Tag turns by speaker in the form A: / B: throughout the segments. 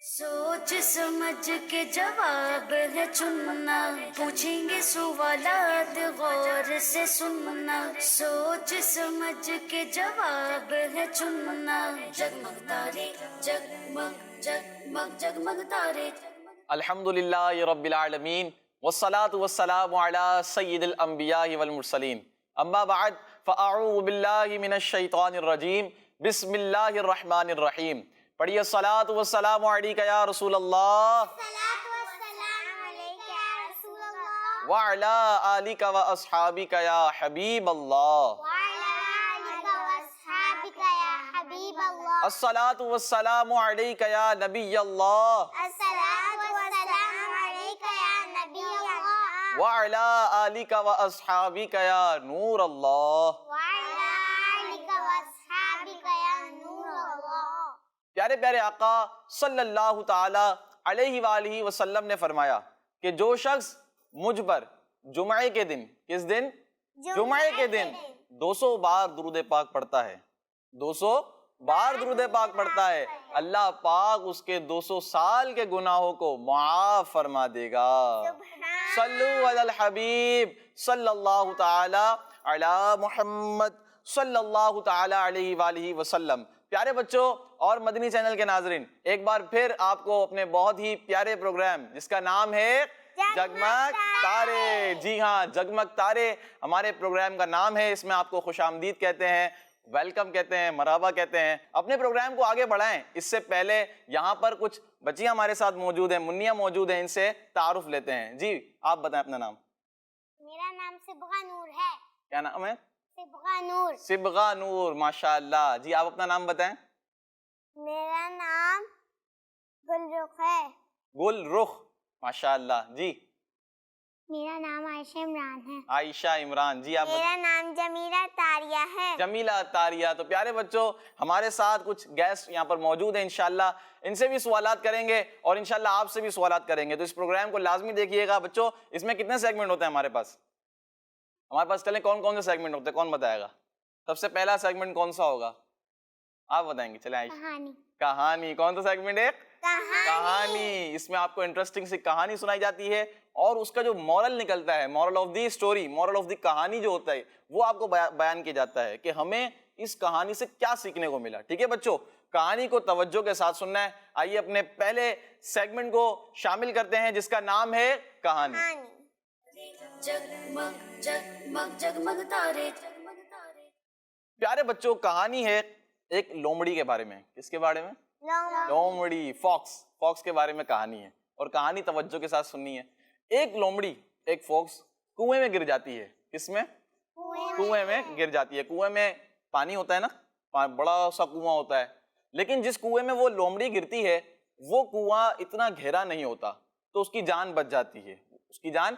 A: سوچ سمجھ کے جواب ہے چننا، پوچھیں گے سوالات غور سے سننا، سوچ سمجھ کے جواب ہے چننا، جگمگ تارے جگمگ جگمگ جگمگ تارے۔
B: الحمدللہ رب العالمین والصلاة والسلام علی سید الانبیاء والمرسلین، اما بعد فاعوذ باللہ من الشیطان الرجیم، بسم اللہ الرحمن الرحیم۔ پڑھیے الصلاۃ والسلام علیک یا رسول اللہ وعلی آلک و اصحابک یا حبیب اللہ، الصلاۃ والسلام علیک یا نبی اللہ وعلی آلک و اصحابک یا نور اللہ۔ پیارے پیارے آقا صلی اللہ تعالی علیہ وآلہ وسلم نے فرمایا کہ جو شخص مجھ پر جمعے کے دن، کس دن؟ جمعے کے دن 200 بار درود پاک پڑھتا ہے، 200 بار درود پاک پڑھتا ہے، اللہ پاک اس کے 200 سال کے گناہوں کو معاف فرما دے گا۔ صلو علی الحبیب صلی اللہ تعالی علی محمد صلی اللہ تعالی علیہ وآلہ وسلم۔ پیارے بچوں اور مدنی چینل کے ناظرین، ایک بار پھر آپ کو اپنے بہت ہی پیارے پروگرام جس کا نام ہے جگمگ تارے، جی ہاں جگمگ تارے ہمارے پروگرام کا نام ہے، اس میں آپ کو خوش آمدید کہتے ہیں، ویلکم کہتے ہیں، مرحبا کہتے ہیں۔ اپنے پروگرام کو آگے بڑھائیں اس سے پہلے یہاں پر کچھ بچیاں ہمارے ساتھ موجود ہیں، منیاں موجود ہیں، ان سے تعارف لیتے ہیں۔ جی آپ بتائیں اپنا نام۔
C: میرا نام صبغہ نور ہے۔
B: کیا نام ہے؟
C: صبغہ نور۔
B: صبغہ نور، ماشاءاللہ۔ جی آپ اپنا نام بتائیں۔
C: میرا نام گل رخ ہے۔
B: گل رخ، ماشاءاللہ۔ جی
C: میرا نام عائشہ عمران ہے۔
B: عائشہ عمران۔ جی آپ
C: میرا نام جمیلہ طاریہ ہے۔
B: جمیلہ طاریہ۔ تو پیارے بچوں ہمارے ساتھ کچھ گیسٹ یہاں پر موجود ہیں، انشاءاللہ ان سے بھی سوالات کریں گے اور انشاءاللہ آپ سے بھی سوالات کریں گے، تو اس پروگرام کو لازمی دیکھیے گا۔ بچوں اس میں کتنے سیگمنٹ ہوتے ہیں ہمارے پاس؟ چلیں کون کون سے سیگمنٹ ہوتے ہیں، کون بتائے گا؟ سب سے پہلا سیگمنٹ کون سا ہوگا؟ آپ بتائیں گے؟ چلیں عائشہ۔
C: کہانی۔
B: کہانی۔ کون سا سیگمنٹ ہے؟ کہانی۔ اس میں آپ کو انٹرسٹنگ سی کہانی سنائی جاتی ہے اور اس کا جو مورل نکلتا ہے، moral of the story, moral of the کہانی جو ہوتا ہے وہ آپ کو بیان کیا جاتا ہے کہ ہمیں اس کہانی سے کیا سیکھنے کو ملا۔ ٹھیک ہے بچوں، کہانی کو توجہ کے ساتھ سننا ہے۔ آئیے اپنے پہلے سیگمنٹ کو شامل کرتے ہیں جس کا نام ہے کہانی۔
A: جگمگ جگمگ جگمگ تارے۔
B: پیارے بچوں کہانی ہے ایک لومڑی کے بارے میں۔ کس کے بارے میں؟ لومڑی، فاکس کے بارے میں کہانی ہے، اور کہانی توجہ کے ساتھ سننی ہے۔ ایک لومڑی، ایک فاکس کنویں میں گر جاتی ہے۔ کس میں؟ کنویں میں گر جاتی ہے۔ کنویں میں پانی ہوتا ہے نا، بڑا سا کنواں ہوتا ہے، لیکن جس کنویں میں وہ لومڑی گرتی ہے وہ کنواں اتنا گہرا نہیں ہوتا، تو اس کی جان بچ جاتی ہے، اس کی جان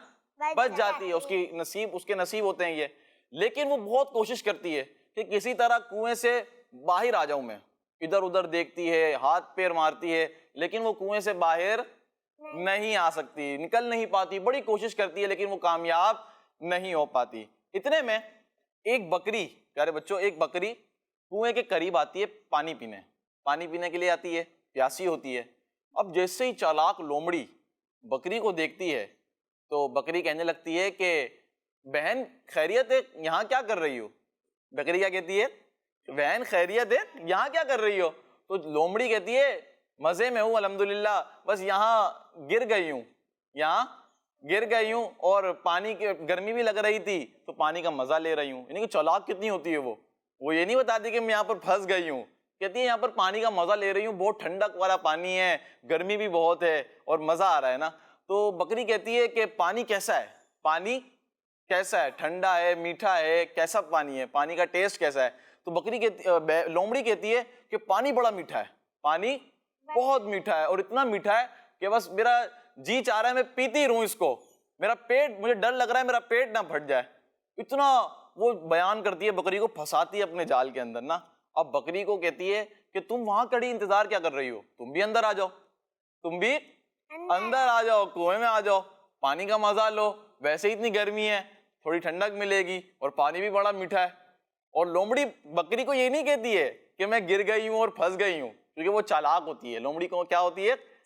B: بچ جاتی ہے، اس کے نصیب ہوتے ہیں یہ۔ لیکن وہ بہت کوشش کرتی ہے کہ کسی طرح کنویں سے باہر آ جاؤں میں، ادھر ادھر دیکھتی ہے، ہاتھ پیر مارتی ہے، لیکن وہ کنویں سے باہر نہیں آ سکتی، نکل نہیں پاتی، بڑی کوشش کرتی ہے لیکن وہ کامیاب نہیں ہو پاتی۔ اتنے میں ایک بکری، پیارے بچوں ایک بکری کنویں کے قریب آتی ہے پانی پینے کے لیے آتی ہے، پیاسی ہوتی ہے۔ اب جیسے ہی چالاک لومڑی بکری کو دیکھتی ہے تو بکری کہنے لگتی ہے کہ بہن خیریت ہے، یہاں کیا کر رہی ہو؟ بکری کیا کہتی ہے؟ بہن خیریت ہے، یہاں کیا کر رہی ہو؟ تو لومڑی کہتی ہے مزے میں ہوں الحمدللہ، بس یہاں گر گئی ہوں اور پانی کی گرمی بھی لگ رہی تھی تو پانی کا مزہ لے رہی ہوں۔ یعنی کہ چالاک کتنی ہوتی ہے وہ یہ نہیں بتاتی کہ میں یہاں پر پھنس گئی ہوں، کہتی ہے یہاں پر پانی کا مزہ لے رہی ہوں، بہت ٹھنڈک والا پانی ہے، گرمی بھی بہت ہے اور مزہ آ رہا ہے نا۔ تو بکری کہتی ہے کہ پانی کیسا ہے؟ ٹھنڈا ہے، میٹھا ہے، کیسا پانی ہے؟ پانی کا ٹیسٹ کیسا ہے؟ تو لومڑی کہتی ہے کہ پانی بڑا میٹھا ہے، پانی بہت میٹھا ہے، اور اتنا میٹھا ہے کہ بس میرا جی چاہ رہا ہے میں پیتی رہوں اس کو، مجھے ڈر لگ رہا ہے میرا پیٹ نہ پھٹ جائے، اتنا وہ بیان کرتی ہے، بکری کو پھنساتی ہے اپنے جال کے اندر نا۔ اب بکری کو کہتی ہے کہ تم وہاں کھڑی انتظار کیا کر رہی ہو؟ تم بھی اندر آ جاؤ، کنویں میں آ جاؤ، پانی کا مزہ لو، ویسے ہی اتنی گرمی ہے، تھوڑی ٹھنڈک ملے گی اور پانی بھی بڑا میٹھا ہے۔ اور لومڑی بکری کو یہ نہیں کہتی ہے کہ میں گر گئی ہوں اور پھنس گئی ہوں، کیونکہ وہ چالاک ہوتی ہے، لومڑی کو کیا ہوتی ہے؟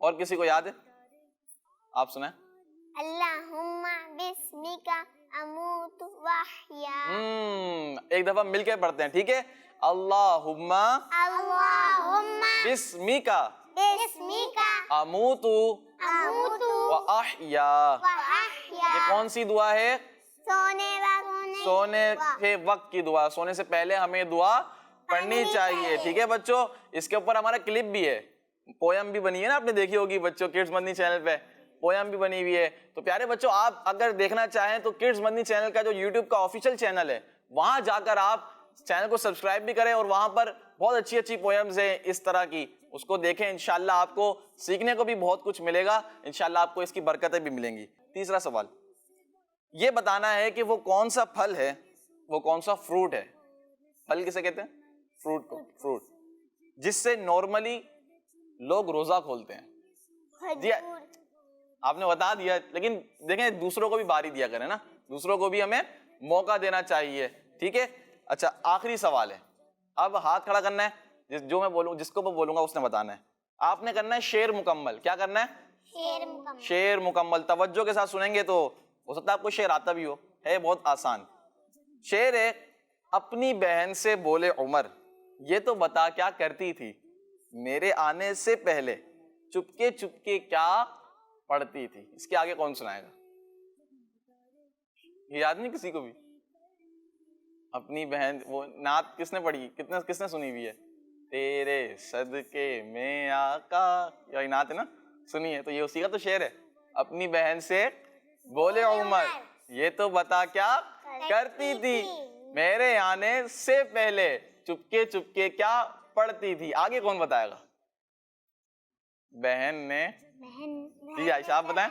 B: اور کسی کو یاد ہے؟ آپ سنیں.
C: اللہم بسمکا اموت واحیا.
B: ایک دفعہ مل کے پڑھتے ہیں, ٹھیک ہے؟ اللہم
C: اللہم
B: بسمکا
C: بسمکا
B: اموت
C: اموت
B: واحیا.
C: واحیا.
B: یہ کون سی دعا ہے؟
C: سونے
B: کے وقت کی دعا. سونے سے پہلے ہمیں دعا پڑھنی چاہیے, ٹھیک ہے بچوں؟ اس کے اوپر ہمارا کلپ بھی ہے, پویم بھی بنی ہے نا, آپ نے دیکھی ہوگی بچوں, کڈز مدنی چینل پہ پویم بھی بنی ہوئی ہے. تو پیارے بچوں, آپ اگر دیکھنا چاہیں تو کڈز مدنی چینل کا جو یوٹیوب کا آفیشیل چینل ہے, وہاں جا کر آپ چینل کو سبسکرائب بھی کریں, اور وہاں پر بہت اچھی اچھی پویمز ہیں اس طرح کی, اس کو دیکھیں. انشاءاللہ آپ کو سیکھنے کو بھی بہت کچھ ملے گا, انشاءاللہ آپ کو اس کی برکتیں بھی ملیں گی. تیسرا سوال یہ بتانا ہے کہ وہ کون سا پھل ہے, وہ کون سا فروٹ ہے. پھل کسے کہتے ہیں؟ فروٹ کو. فروٹ جس سے نارملی لوگ روزہ کھولتے ہیں. جی آپ نے بتا دیا, لیکن دیکھیں دوسروں کو بھی باری دیا کریں نا, دوسروں کو بھی ہمیں موقع دینا چاہیے, ٹھیک ہے؟ اچھا, آخری سوال ہے. اب ہاتھ کھڑا کرنا ہے, جو میں بولوں, جس کو میں بولوں گا اس نے بتانا ہے. آپ نے کرنا ہے شعر مکمل. کیا کرنا ہے؟ شعر مکمل. توجہ کے ساتھ سنیں گے تو ہو سکتا ہے آپ کو شعر آتا بھی ہو, ہے بہت آسان. شعر ہے, اپنی بہن سے بولے عمر, یہ تو بتا کیا کرتی تھی میرے آنے سے پہلے, چپکے چپکے کیا پڑھتی تھی. اس کے آگے کون سنائے گا؟ یہ یاد نہیں کسی کو بھی؟ اپنی بہن, وہ نعت کس نے پڑھی, کس نے سنی ہوئی ہے؟ تیرے صدقے میں آقا, یہ نعت ہے نا, سنی ہے. تو یہ اسی کا تو شعر ہے, اپنی بہن سے بولے عمر, یہ تو بتا کیا کرتی تھی میرے آنے سے پہلے, چپکے چپکے کیا پڑھتی تھی. آگے کون بتائے گا؟ بہن نے. جی عائشہ آپ بتائیں.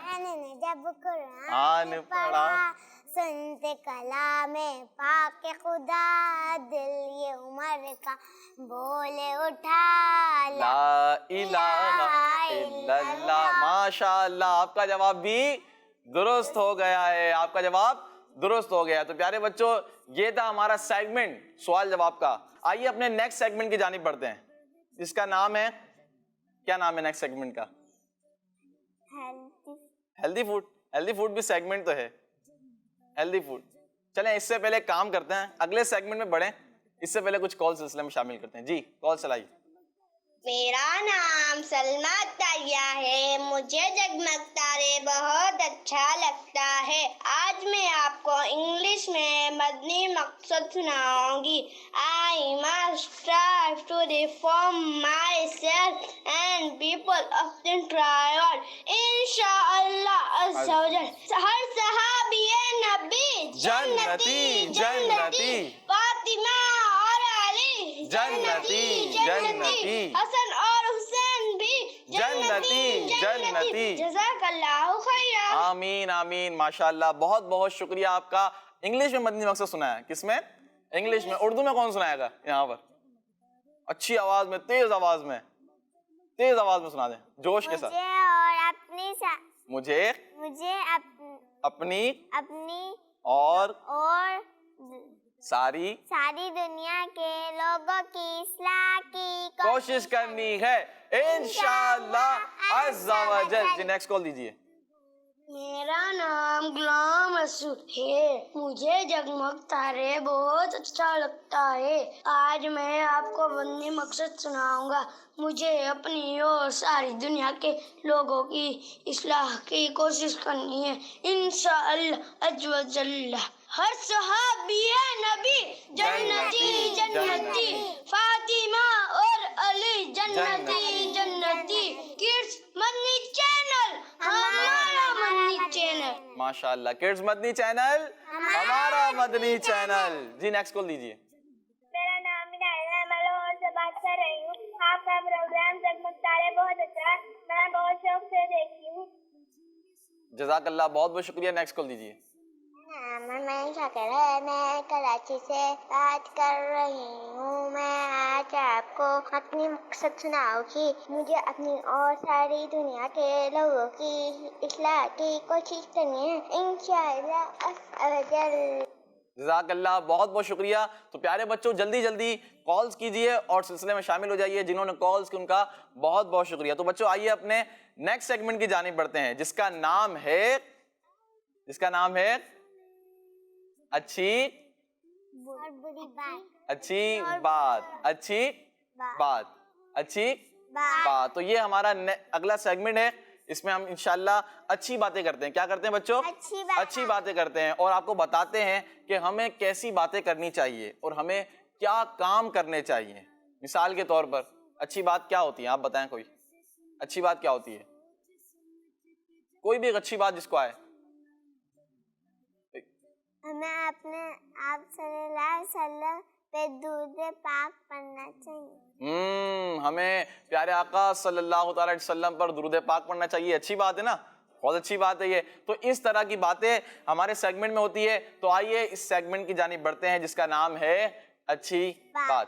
C: جب
B: قرآن پڑھا,
C: سنتے کلام پاک خدا, دل یہ عمر کا بولے اٹھا
B: لا الہ الا اللہ. ماشاء اللہ, آپ کا جواب بھی درست ہو گیا ہے, آپ کا جواب درست ہو گیا. تو پیارے بچوں, یہ تھا ہمارا سیگمنٹ سوال جواب کا. آئیے اپنے نیکسٹ سیگمنٹ کی جانب بڑھتے ہیں, جس کا نام ہے, کیا نام ہے نیکسٹ سیگمنٹ کا؟ Healthy food. ہیلدی فوڈ بھی سیگمنٹ تو ہے, ہیلدی فوڈ. چلیں اس سے پہلے کام کرتے ہیں, اگلے سیگمنٹ میں بڑھیں, اس سے پہلے کچھ کال سلسلے میں شامل کرتے ہیں. جی کال چلائیے.
D: میرا نام سلمیٰ عطیہ ہے, مجھے جگمگ تارے بہت اچھا لگتا ہے. آج میں آپ کو انگلش میں مدنی مقصد سناؤں گی. I must strive to reform myself and people often try on. انشاءاللہ عز و جل. ہر صحابی نبی
B: جنتی جنتی,
D: فاطمہ اور علی
B: جنتی جنتی,
D: حسن اور حسین بھی
B: جنتی جنتی.
D: جزاک اللہ خیرا.
B: آمین آمین. ماشاءاللہ, بہت بہت شکریہ آپ کا. انگلش میں مدنی مقصد سنا ہے, کس میں؟ انگلش میں. اردو میں کون سنائے گا یہاں پر؟ اچھی آواز میں, تیز آواز میں, تیز آواز میں سنا دیں, جوش کے ساتھ. مجھے اپنی اور ساری
C: دنیا کے لوگوں کی اصلاح کی
B: کوشش کرنی ہے انشاءاللہ عز و جل. جی نیکسٹ کال دیجیے.
D: میرا نام غلام مسعود ہے, مجھے جگمگ تارے بہت اچھا لگتا ہے. آج میں آپ کو مدنی مقصد سناؤں گا. مجھے اپنی اور ساری دنیا کے لوگوں کی اصلاح کی کوشش کرنی ہے انشاءاللہ عز و جل. ہر صحابی نبی جنتی جنتی, فاطمہ اور علی جنتی جنتی. کڈز مدنی چینل ہمارا مدنی چینل.
B: ماشاءاللہ, کڈز مدنی چینل ہمارا مدنی چینل. جی نیکسٹ کال دیجیے.
C: میرا نام ہے, میں لاہور سے بات کر رہی ہوں. آپ کا پروگرام جگمگ تارے بہت اچھا ہے, میں بہت شوق سے دیکھتی ہوں.
B: جزاک اللہ, بہت بہت شکریہ. نیکسٹ کال دیجیے.
C: میں شاکر ہے, میں کراچی سے بات کر رہی ہوں. میں آج آپ کو اپنی مقصد سناؤں گی. مجھے اپنی اور ساری دنیا کے لوگوں کی اصلاح کی کوشش کرنی ہے انشاءاللہ عز و جل.
B: جزاک اللہ, بہت بہت شکریہ. تو پیارے بچوں, جلدی جلدی کالز کیجئے اور سلسلے میں شامل ہو جائیے. جنہوں نے کالز کی ان کا بہت بہت شکریہ. تو بچوں آئیے اپنے نیکسٹ سیگمنٹ کی جانب بڑھتے ہیں جس کا نام ہے اچھی بات. تو یہ ہمارا اگلا سیگمنٹ ہے. اس میں ہم انشاءاللہ اچھی باتیں کرتے ہیں. کیا کرتے ہیں بچوں؟ اچھی باتیں کرتے ہیں اور آپ کو بتاتے ہیں کہ ہمیں کیسی باتیں کرنی چاہیے اور ہمیں کیا کام کرنے چاہیے. مثال کے طور پر اچھی بات کیا ہوتی ہے؟ آپ بتائیں. کوئی اچھی بات کیا ہوتی ہے؟ کوئی بھی ایک اچھی بات جس کو آئے.
C: ہمیں اپنے آپ صلی اللہ علیہ وسلم پہ درود پاک پڑھنا چاہیے.
B: ہمیں پیارے آقا صلی اللہ تعالی علیہ وسلم پر درود پاک پڑھنا چاہیے. اچھی بات ہے نا؟ بہت اچھی بات ہے یہ. تو اس طرح کی باتیں ہمارے سیگمنٹ میں ہوتی ہے. تو آئیے اس سیگمنٹ کی جانب بڑھتے ہیں جس کا نام ہے اچھی بات.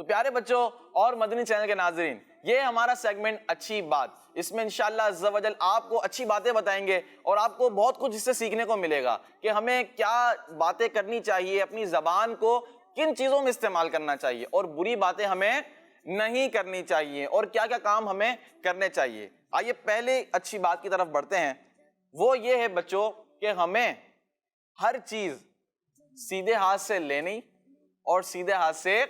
B: تو پیارے بچوں اور مدنی چینل کے ناظرین، یہ ہمارا سیگمنٹ اچھی بات. اس میں انشاءاللہ عز و جل آپ کو اچھی باتیں بتائیں گے اور آپ کو بہت کچھ اس سے سیکھنے کو ملے گا کہ ہمیں کیا باتیں کرنی چاہیے، اپنی زبان کو کن چیزوں میں استعمال کرنا چاہیے اور بری باتیں ہمیں نہیں کرنی چاہیے اور کیا کیا کام ہمیں کرنے چاہیے. آئیے پہلے اچھی بات کی طرف بڑھتے ہیں. وہ یہ ہے بچوں کہ ہمیں ہر چیز سیدھے ہاتھ سے لینی اور سیدھے ہاتھ سے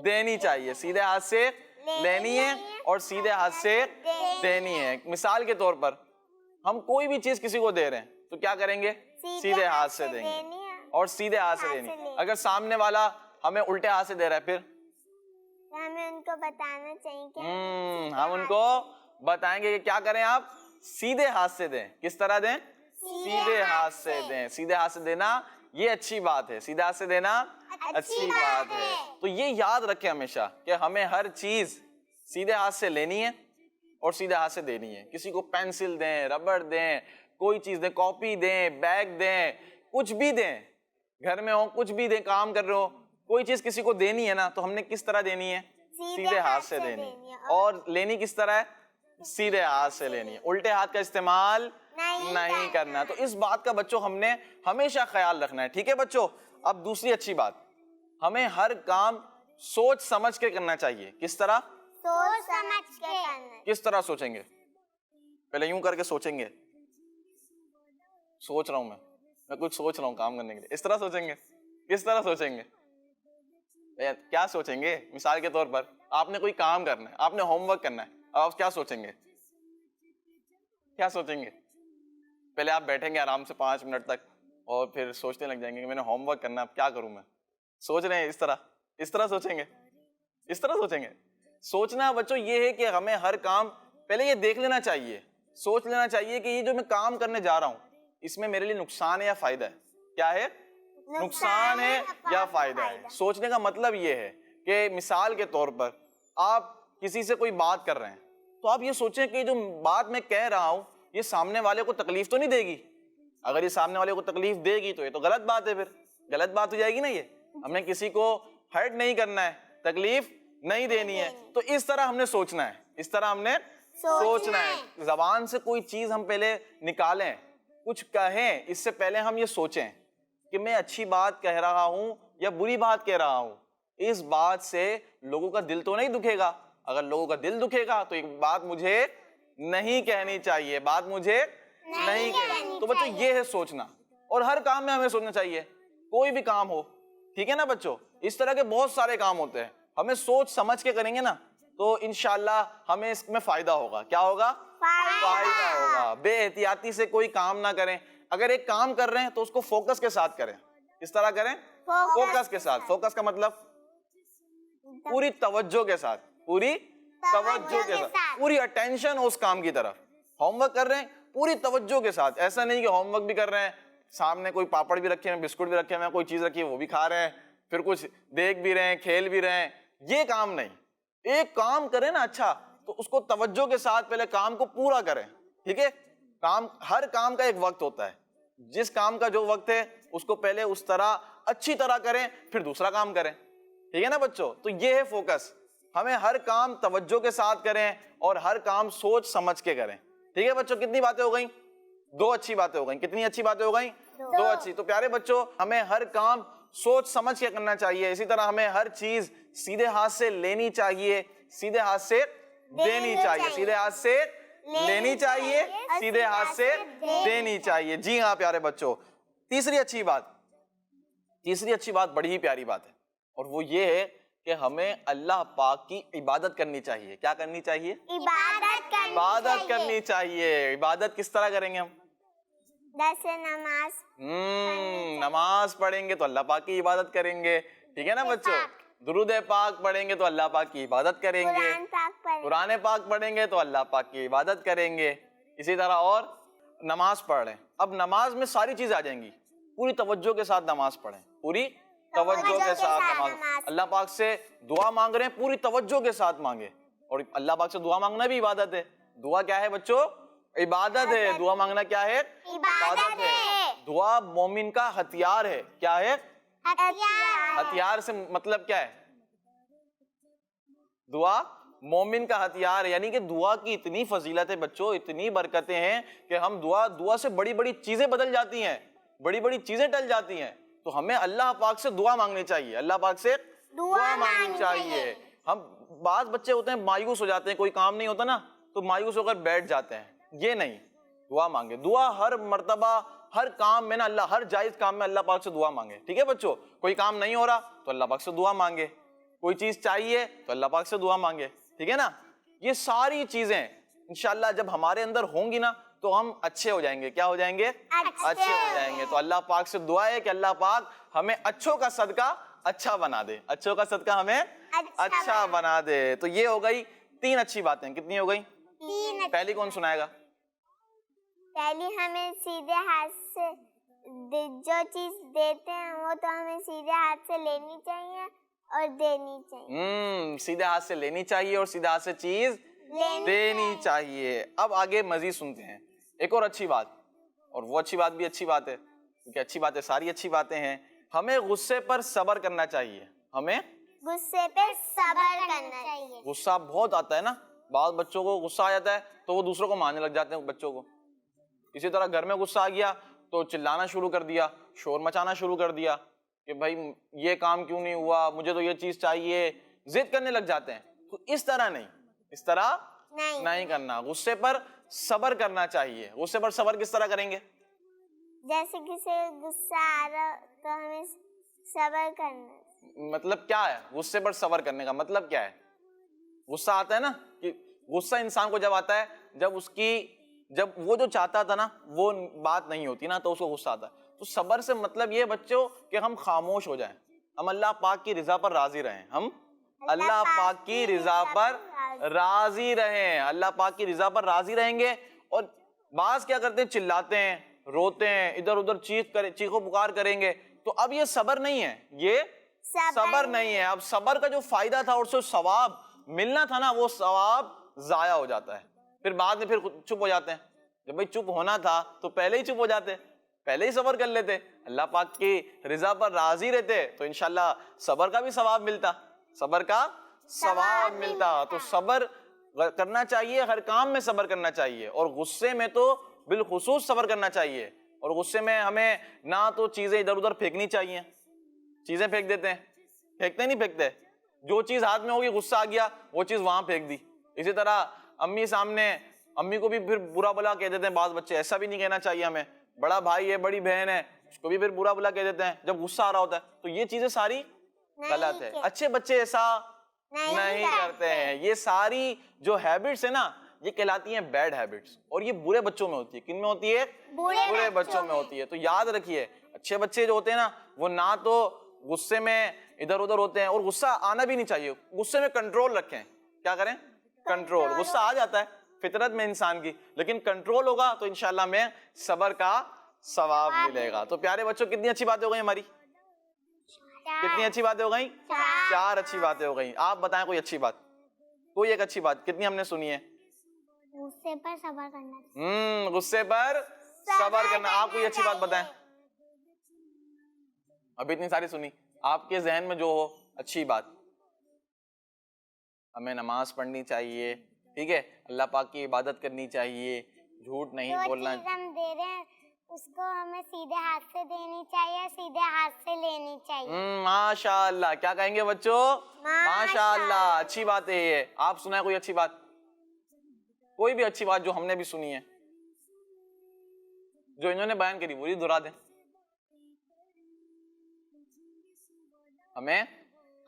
B: دینی چاہیے. سیدھے ہاتھ سے لینی ہے اور سیدھے ہاتھ سے دینی ہے. مثال کے طور پر ہم کوئی بھی چیز کسی کو دے رہے ہیں تو کیا کریں گے؟ سیدھے ہاتھ سے دیں گے اور سیدھے ہاتھ سے دینی. اگر سامنے والا ہمیں الٹے ہاتھ سے دے رہا ہے پھر
C: ہمیں ان کو بتانا چاہیے کہ
B: ہم ان کو بتائیں گے کہ کیا کریں. آپ سیدھے ہاتھ سے دیں. کس طرح دیں؟ سیدھے ہاتھ سے دیں. سیدھے ہاتھ سے دینا یہ اچھی بات ہے. سیدھے ہاتھ سے دینا اچھی بات ہے. تو یہ یاد رکھیں ہمیشہ کہ ہمیں ہر چیز سیدھے ہاتھ سے لینی ہے اور سیدھے ہاتھ سے دینی ہے. کسی کو پینسل دیں، ربڑ دیں، کوئی چیز دیں، کاپی دیں، بیگ دیں، کچھ بھی دیں، گھر میں ہو کچھ بھی دیں، کام کر رہے ہو، کوئی چیز کسی کو دینی ہے نا تو ہم نے کس طرح دینی ہے؟ سیدھے ہاتھ سے دینی ہے. اور لینی کس طرح ہے؟ سیدھے ہاتھ سے لینی ہے. الٹے ہاتھ کا استعمال نہیں کرنا. تو اس بات کا بچوں ہم نے ہمیشہ خیال رکھنا ہے. ٹھیک ہے بچوں؟ اب دوسری اچھی بات، ہمیں ہر کام سوچ سمجھ کے کرنا چاہیے. کس طرح؟
C: سوچ سمجھ کے کرنا.
B: کس طرح سوچیں گے؟ پہلے یوں کر کے سوچیں گے. سوچ رہا ہوں میں کچھ سوچ رہا ہوں کام کرنے کے لیے. اس طرح سوچیں گے؟ کس طرح سوچیں گے؟ کیا سوچیں گے؟ مثال کے طور پر آپ نے کوئی کام کرنا ہے، آپ نے ہوم ورک کرنا ہے. اب آپ کیا سوچیں گے؟ کیا سوچیں گے؟ پہلے آپ بیٹھیں گے آرام سے 5 منٹ تک اور پھر سوچنے لگ جائیں گے کہ میں نے ہوم ورک کرنا ہے، اب کیا کروں میں. سوچ رہے ہیں اس طرح سوچیں گے. اس طرح سوچیں گے. سوچنا بچوں یہ ہے کہ ہمیں ہر کام پہلے یہ دیکھ لینا چاہیے، سوچ لینا چاہیے کہ یہ جو میں کام کرنے جا رہا ہوں اس میں میرے لیے نقصان ہے یا فائدہ ہے. کیا ہے؟ نقصان ہے یا فائدہ ہے. سوچنے کا مطلب یہ ہے کہ مثال کے طور پر آپ کسی سے کوئی بات کر رہے ہیں تو آپ یہ سوچیں کہ جو بات میں کہہ رہا ہوں یہ سامنے والے کو تکلیف تو نہیں دے گی. اگر یہ سامنے والے کو تکلیف دے گی تو یہ تو غلط بات ہے، پھر غلط بات ہو جائے گی نا. یہ ہم نے کسی کو ہرٹ نہیں کرنا ہے، تکلیف نہیں دینی ہے. تو اس طرح ہم نے سوچنا ہے. اس طرح ہم نے سوچنا ہے. زبان سے کوئی چیز ہم پہلے نکالیں، کچھ کہیں اس سے پہلے ہم یہ سوچیں کہ میں اچھی بات کہہ رہا ہوں یا بری بات کہہ رہا ہوں. اس بات سے لوگوں کا دل تو نہیں دکھے گا. اگر لوگوں کا دل دکھے گا تو ایک بات مجھے نہیں کہنی چاہیے، بات مجھے نہیں کہنی. تو بچوں یہ ہے سوچنا. اور ہر کام میں ہمیں سوچنا چاہیے، کوئی بھی کام ہو. ٹھیک ہے نا بچوں؟ اس طرح کے بہت سارے کام ہوتے ہیں، ہمیں سوچ سمجھ کے کریں گے نا تو انشاءاللہ ہمیں اس میں فائدہ ہوگا. کیا ہوگا؟ فائدہ ہوگا. بے احتیاطی سے کوئی کام نہ کریں. اگر ایک کام کر رہے ہیں تو اس کو فوکس کے ساتھ کریں. کس طرح کریں؟ فوکس کے ساتھ. فوکس کا مطلب پوری توجہ کے ساتھ. پوری توجہ کے ساتھ، پوری اٹینشن ہو اس کام کی طرف. ہوم ورک کر رہے ہیں پوری توجہ کے ساتھ. ایسا نہیں کہ ہوم ورک بھی کر رہے ہیں، سامنے کوئی پاپڑ بھی رکھے ہیں، بسکٹ بھی رکھے ہیں، کوئی چیز رکھی ہے وہ بھی کھا رہے ہیں، پھر کچھ دیکھ بھی رہے ہیں، کھیل بھی رہے ہیں. یہ کام نہیں. ایک کام کریں نا اچھا تو اس کو توجہ کے ساتھ پہلے کام کو پورا کریں. ٹھیک ہے؟ ہر کام کا ایک وقت ہوتا ہے. جس کام کا جو وقت ہے اس کو پہلے اس طرح اچھی طرح کریں، پھر دوسرا کام کریں. ٹھیک ہے نا بچوں؟ تو یہ ہے فوکس. ہمیں ہر کام توجہ کے ساتھ کریں اور ہر کام سوچ سمجھ کے کریں. ٹھیک ہے بچوں؟ کتنی باتیں ہو گئیں؟ 2 اچھی باتیں ہو گئیں. کتنی اچھی باتیں ہو گئیں؟ دو اچھی. تو پیارے بچوں ہمیں ہر کام سوچ سمجھ کے کرنا چاہیے. اسی طرح ہمیں ہر چیز سیدھے ہاتھ سے لینی چاہیے, سیدھے ہاتھ سے دینی چاہیے, سیدھے ہاتھ سے لینی چاہیے, سیدھے ہاتھ سے دینی چاہیے. جی ہاں پیارے بچوں. تیسری اچھی بات بڑی ہی پیاری بات ہے, اور وہ یہ ہے کہ ہمیں اللہ پاک کی عبادت کرنی چاہیے. کیا کرنی چاہیے؟ عبادت کرنی چاہیے. عبادت کس طرح کریں گے ہم؟
C: جیسے نماز
B: نماز پڑھیں گے تو اللہ پاک کی عبادت کریں گے. ٹھیک ہے نا بچوں؟ درود پاک پڑھیں گے تو اللہ پاک کی عبادت کریں گے. قرآن پاک پڑھیں گے تو اللہ پاک کی عبادت کریں گے. اسی طرح اور نماز پڑھ رہے ہیں, اب نماز میں ساری چیز آ جائیں گی. پوری توجہ کے ساتھ نماز پڑھیں, پوری توجہ کے ساتھ نماز. اللہ پاک سے دعا مانگ رہے ہیں, پوری توجہ کے ساتھ مانگے. اور اللہ پاک سے دعا مانگنا بھی عبادت ہے. دعا کیا ہے بچوں؟ عبادت ہے. دعا مانگنا کیا ہے؟ عبادت ہے. دعا مومن کا ہتھیار ہے. کیا ہے؟ ہتھیار سے مطلب کیا ہے؟ دعا مومن کا ہتھیار ہے. یعنی کہ دعا کی اتنی فضیلت ہے بچوں, اتنی برکتیں ہیں کہ ہم دعا سے بڑی بڑی چیزیں بدل جاتی ہیں, بڑی بڑی چیزیں ٹل جاتی ہیں. تو ہمیں اللہ پاک سے دعا مانگنی چاہیے, اللہ پاک سے دعا مانگنی چاہیے. ہم بعض بچے ہوتے ہیں مایوس ہو جاتے ہیں, کوئی کام نہیں ہوتا نا تو مایوس ہو کر بیٹھ جاتے ہیں. یہ نہیں, دعا مانگے. دعا ہر مرتبہ ہر کام میں نا اللہ, ہر جائز کام میں اللہ پاک سے دعا مانگے. ٹھیک ہے بچوں؟ کوئی کام نہیں ہو رہا تو اللہ پاک سے دعا مانگے, کوئی چیز چاہیے تو اللہ پاک سے دعا مانگے. ٹھیک ہے نا؟ یہ ساری چیزیں انشاءاللہ جب ہمارے اندر ہوں گی نا تو ہم اچھے ہو جائیں گے. کیا ہو جائیں گے؟ اچھے ہو جائیں گے. تو اللہ پاک سے دعا ہے کہ اللہ پاک ہمیں اچھوں کا صدقہ اچھا بنا دے, اچھوں کا صدقہ ہمیں اچھا بنا دے. تو یہ ہو گئی 3 اچھی باتیں. کتنی ہو گئی؟
C: 3.
B: پہلی کون سنائے گا؟
C: پہلی, ہمیں سیدھے ہاتھ سے جو چیز دیتے ہیں وہ تو ہمیں سیدھے ہاتھ سے لینی چاہیے اور دینی چاہیے.
B: سیدھے ہاتھ سے لینی چاہیے اور سیدھے ہاتھ سے چیز دینی چاہیے. اب آگے مزید سنتے ہیں ایک اور اچھی بات, اور وہ اچھی بات بھی اچھی بات ہے کیونکہ اچھی باتیں ساری اچھی باتیں ہیں. ہمیں غصے پر صبر کرنا چاہیے. ہمیں
C: غصے پہ صبر کرنا چاہیے.
B: غصہ بہت آتا ہے نا, بعض بچوں کو غصہ آ جاتا ہے تو وہ دوسروں کو مارنے لگ جاتے ہیں بچوں کو. اسی طرح گھر میں غصہ آ گیا تو چلانا شروع کر دیا, شور مچانا شروع کر دیا کہ بھائی یہ کام کیوں نہیں ہوا, مجھے تو یہ چیز چاہیے, ضد کرنے لگ جاتے ہیں. تو اس طرح نہیں, اس طرح نہیں کرنا. غصے پر صبر کرنا چاہیے. غصے پر صبر کس طرح کریں گے؟
C: جیسے کسی غصہ آ رہا تو ہمیں صبر کرنا.
B: مطلب کیا ہے غصے پر صبر کرنے کا مطلب کیا ہے؟ غصہ آتا ہے نا, کہ غصہ انسان کو جب آتا ہے جب وہ جو چاہتا تھا نا وہ بات نہیں ہوتی نا تو اس کو غصہ آتا ہے. تو صبر سے مطلب یہ بچوں کہ ہم خاموش ہو جائیں, ہم اللہ پاک کی رضا پر راضی رہیں. ہم اللہ پاک کی رضا پر راضی رہیں, اللہ پاک کی رضا پر راضی رہیں گے. اور بعض کیا کرتے ہیں, چلاتے ہیں, روتے ہیں, ادھر ادھر چیخو پکار کریں گے. تو اب یہ صبر نہیں ہے, یہ صبر نہیں ہے. اب صبر کا جو فائدہ تھا اور اس سے ثواب ملنا تھا نا وہ ثواب ضائع ہو جاتا ہے. پھر بعد میں پھر چپ ہو جاتے ہیں. جب بھائی چپ ہونا تھا تو پہلے ہی چپ ہو جاتے, پہلے ہی صبر کر لیتے, اللہ پاک کی رضا پر راضی رہتے تو انشاءاللہ صبر کا بھی ثواب ملتا, صبر کا ثواب ملتا. تو صبر کرنا چاہیے, ہر کام میں صبر کرنا چاہیے, اور غصے میں تو بالخصوص صبر کرنا چاہیے. اور غصے میں ہمیں نہ تو چیزیں ادھر ادھر پھینکنی چاہیے, چیزیں پھینک دیتے ہیں, پھینکتے نہیں پھینکتے, جو چیز ہاتھ میں ہوگی غصہ آ گیا وہ چیز وہاں پھینک دی. اسی طرح امی سامنے, امی کو بھی پھر برا بلا کہہ دیتے ہیں بعض بچے, ایسا بھی نہیں کہنا چاہیے ہمیں. بڑا بھائی ہے, بڑی بہن ہے, اس کو بھی پھر برا بلا کہہ دیتے ہیں جب غصہ آ رہا ہوتا ہے. تو یہ چیزیں ساری غلط ہے. اچھے بچے ایسا نہیں کرتے ہیں. یہ ساری جو ہیبٹس ہیں نا یہ کہلاتی ہیں بیڈ ہیبٹس, اور یہ برے بچوں میں ہوتی ہے. کن میں ہوتی ہے؟ برے بچوں میں ہوتی ہے. تو یاد رکھیے اچھے بچے جو ہوتے ہیں نا وہ نہ تو غصے میں ادھر ادھر ہوتے ہیں, اور غصہ آنا بھی نہیں چاہیے. غصے میں کنٹرول رکھیں. کیا کریں؟ کنٹرول. غصہ آ جاتا ہے فطرت میں انسان کی, لیکن کنٹرول ہوگا تو انشاءاللہ ہمیں صبر کا ثواب ملے گا. تو پیارے بچوں کتنی اچھی باتیں ہو گئی ہماری, کتنی اچھی باتیں ہو گئیں؟ 4 اچھی باتیں ہو گئیں. آپ بتائیں کوئی اچھی بات, کوئی ایک اچھی بات. کتنی ہم نے سنی ہے؟
C: غصے پر صبر کرنا.
B: غصے پر صبر کرنا. آپ کوئی اچھی بات بتائیں. ابھی اتنی ساری سنی, آپ کے ذہن میں جو ہو اچھی بات. ہمیں نماز پڑھنی چاہیے, ٹھیک ہے, اللہ پاک کی عبادت کرنی چاہیے, جھوٹ نہیں بولنا.
C: ہم دے رہے ہیں اس کو ہمیں سیدھے ہاتھ سے دینی چاہیے، سیدھے ہاتھ سے لینی چاہیے۔
B: ماشاء اللہ، کیا کہیں گے بچوں؟ ماشاء اللہ، اچھی بات ہے یہ۔ آپ سنائیں کوئی اچھی بات، کوئی بھی اچھی بات جو ہم نے بھی سنی ہے، جو انہوں نے بیان کری وہی دہرا دیں۔ ہمیں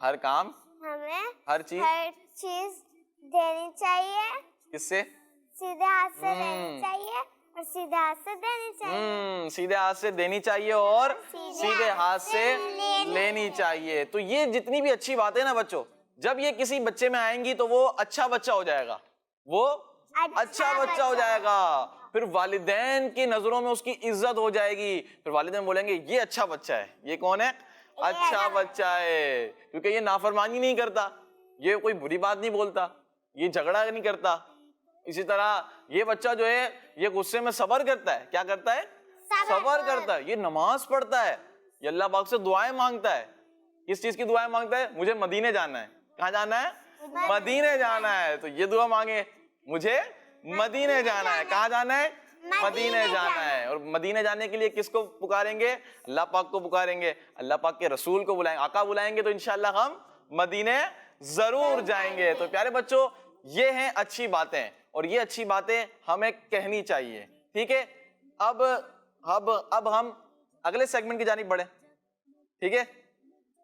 B: ہر کام،
C: ہمیں
B: ہر چیز
C: ہر چیز دینی چاہیے،
B: کس سے؟
C: سیدھے ہاتھ سے لینی چاہیے اور سیدھے ہاتھ سے دینی چاہیے۔
B: سیدھے ہاتھ سے دینی چاہیے اور سیدھے ہاتھ سے لینی چاہیے۔ تو یہ جتنی بھی اچھی باتیں نا بچوں، جب یہ کسی بچے میں آئیں گی تو وہ اچھا بچہ ہو جائے گا، وہ اچھا بچہ ہو جائے گا، پھر والدین کی نظروں میں اس کی عزت ہو جائے گی، پھر والدین بولیں گے یہ اچھا بچہ ہے۔ یہ کون ہے؟ اچھا بچہ ہے، کیونکہ یہ نافرمانی نہیں کرتا، یہ کوئی بری بات نہیں بولتا، یہ جھگڑا نہیں کرتا۔ اسی طرح یہ بچہ جو ہے یہ غصے میں صبر کرتا ہے۔ کیا کرتا ہے؟ صبر کرتا ہے۔ یہ نماز پڑھتا ہے، یہ اللہ پاک سے دعائیں مانگتا ہے۔ کس چیز کی دعائیں مانگتا ہے؟ مجھے مدینے جانا ہے۔ کہاں جانا ہے؟ مدینے جانا ہے۔ تو یہ دعا مانگے، مجھے مدینے جانا ہے۔ کہاں جانا ہے؟ مدینے جانا ہے۔ اور مدینے جانے کے لیے کس کو پکاریں گے؟ اللہ پاک کو پکاریں گے، اللہ پاک کے رسول کو بلائیں گے، آقا بلائیں گے تو انشاءاللہ ہم مدینے ضرور جائیں گے۔ تو پیارے بچوں، یہ ہیں اچھی باتیں، اور یہ اچھی باتیں ہمیں کہنی چاہیے، ٹھیک ہے؟ اب ہم اگلے سیگمنٹ کی جانب بڑھیں، ٹھیک ہے؟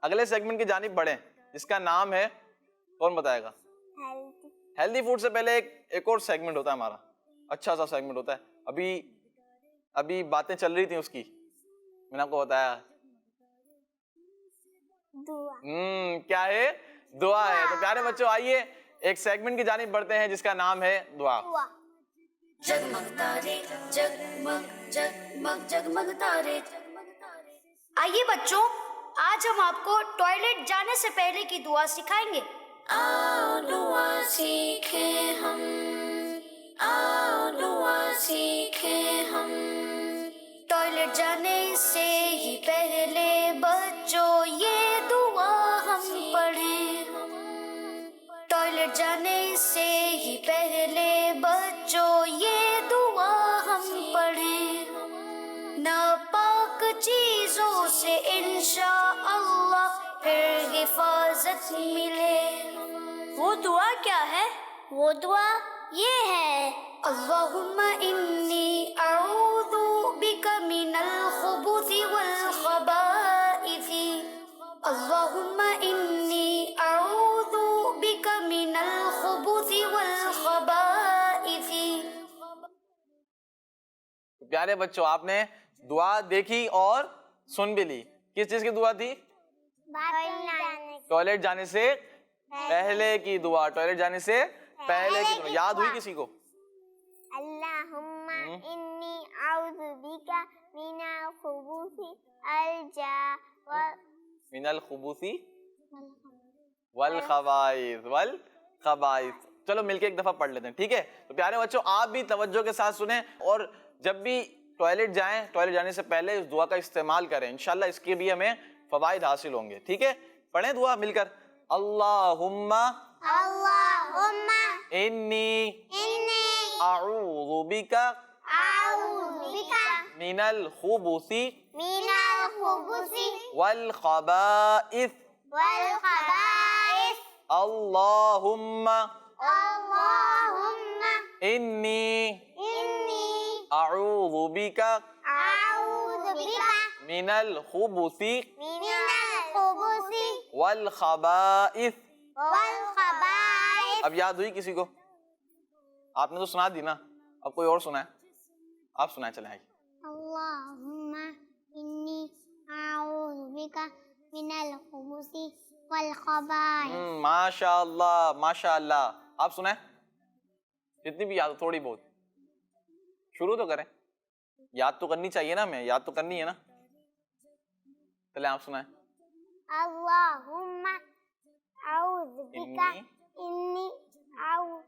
B: اگلے سیگمنٹ کی جانب بڑھیں جس کا نام ہے، کون بتائے گا؟ ہیلدی فوڈ سے پہلے ایک اور سیگمنٹ ہوتا ہے ہمارا، اچھا سا سیگمنٹ ہوتا ہے۔ ابھی باتیں چل رہی تھیں اس کی، میں نے آپ کو بتایا کیا ہے؟ دعا ہے۔ تو پیارے بچوں آئیے ایک سیگمنٹ کی جانب بڑھتے ہیں جس کا نام ہے دعا۔
A: جگمگ تارے جگمگ جگمگ جگمگ تارے۔
E: آئیے بچوں، آج ہم آپ کو ٹوائلٹ جانے سے پہلے کی دعا سکھائیں گے۔
A: آؤ دعا سیکھیں ہم، آؤ دعا سیکھیں ہم۔
E: ٹوائلٹ جانے سے ہی پہلے بچوں یہ دعا ہم پڑھیں۔ ٹوائلٹ جانے سے ہی پہلے بچوں یہ دعا ہم پڑھیں۔ ناپاک چیزوں سے انشاءاللہ پھر حفاظت ملے۔
D: وہ دعا کیا ہے؟
C: وہ دعا یہ ہے،
E: اللہم انی اعوذ بک من الخبث والخبائث، اللہم انی اعوذ بک من الخبث والخبائث۔
B: پیارے بچوں، آپ نے دعا دیکھی اور سن بھی لی۔ کس چیز کی دعا تھی؟ ٹوائلٹ جانے سے پہلے کی دعا، ٹوائلٹ جانے سے پہلے کی دعا۔ یاد ہوئی کسی کو؟
C: اللہم انی اعوذ بک من الخبث
B: من الخبث والخبائث۔ چلو مل کے ایک دفعہ پڑھ لیتے ہیں، ٹھیک ہے؟ تو پیارے بچوں، آپ بھی توجہ کے ساتھ سنیں، اور جب بھی ٹوائلٹ جائیں، ٹوائلٹ جانے سے پہلے اس دعا کا استعمال کریں، انشاءاللہ اس کے بھی ہمیں فوائد حاصل ہوں گے، ٹھیک ہے؟ پڑھیں دعا مل کر۔ اللہم انی اعوذ بک من الخبث والخبائث، اللہم انی اعوذ بک من الخبث والخبائث۔ اب یاد ہوئی کسی کو؟ آپ نے تو سنا دی نا، اب کوئی اور سنا ہے؟ آپ سنائیں، چلیں آئیے۔
C: اللہم انی اعوذ بک من الخبث والخبائث۔
B: ماشاء اللہ، ماشاء اللہ۔ آپ سنائیں، جتنی بھی یاد ہو، تھوڑی بہت شروع تو کریں، یاد تو کرنی چاہیے نا، ہمیں یاد تو کرنی ہے نا۔ چلیں آپ سنائیں۔
C: اللہم اعوذ بک انی اعوذ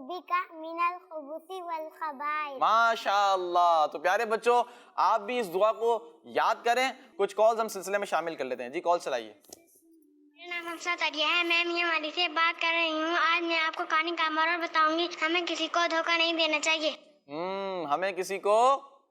C: بک من الخبث والخبائث۔
B: ماشاء اللہ۔ تو پیارے بچوں، آپ بھی اس دعا کو یاد کریں۔ کچھ کالز ہم سلسلے میں شامل کر لیتے ہیں، جی کال چلائیے۔
C: میرا نام افسا تاریہ ہے، میں میاں والی سے بات کر رہی ہوں۔ آج میں آپ کو کہانی کا مورل بتاؤں گی۔ ہمیں کسی کو دھوکہ نہیں دینا چاہیے۔
B: ہمیں کسی کو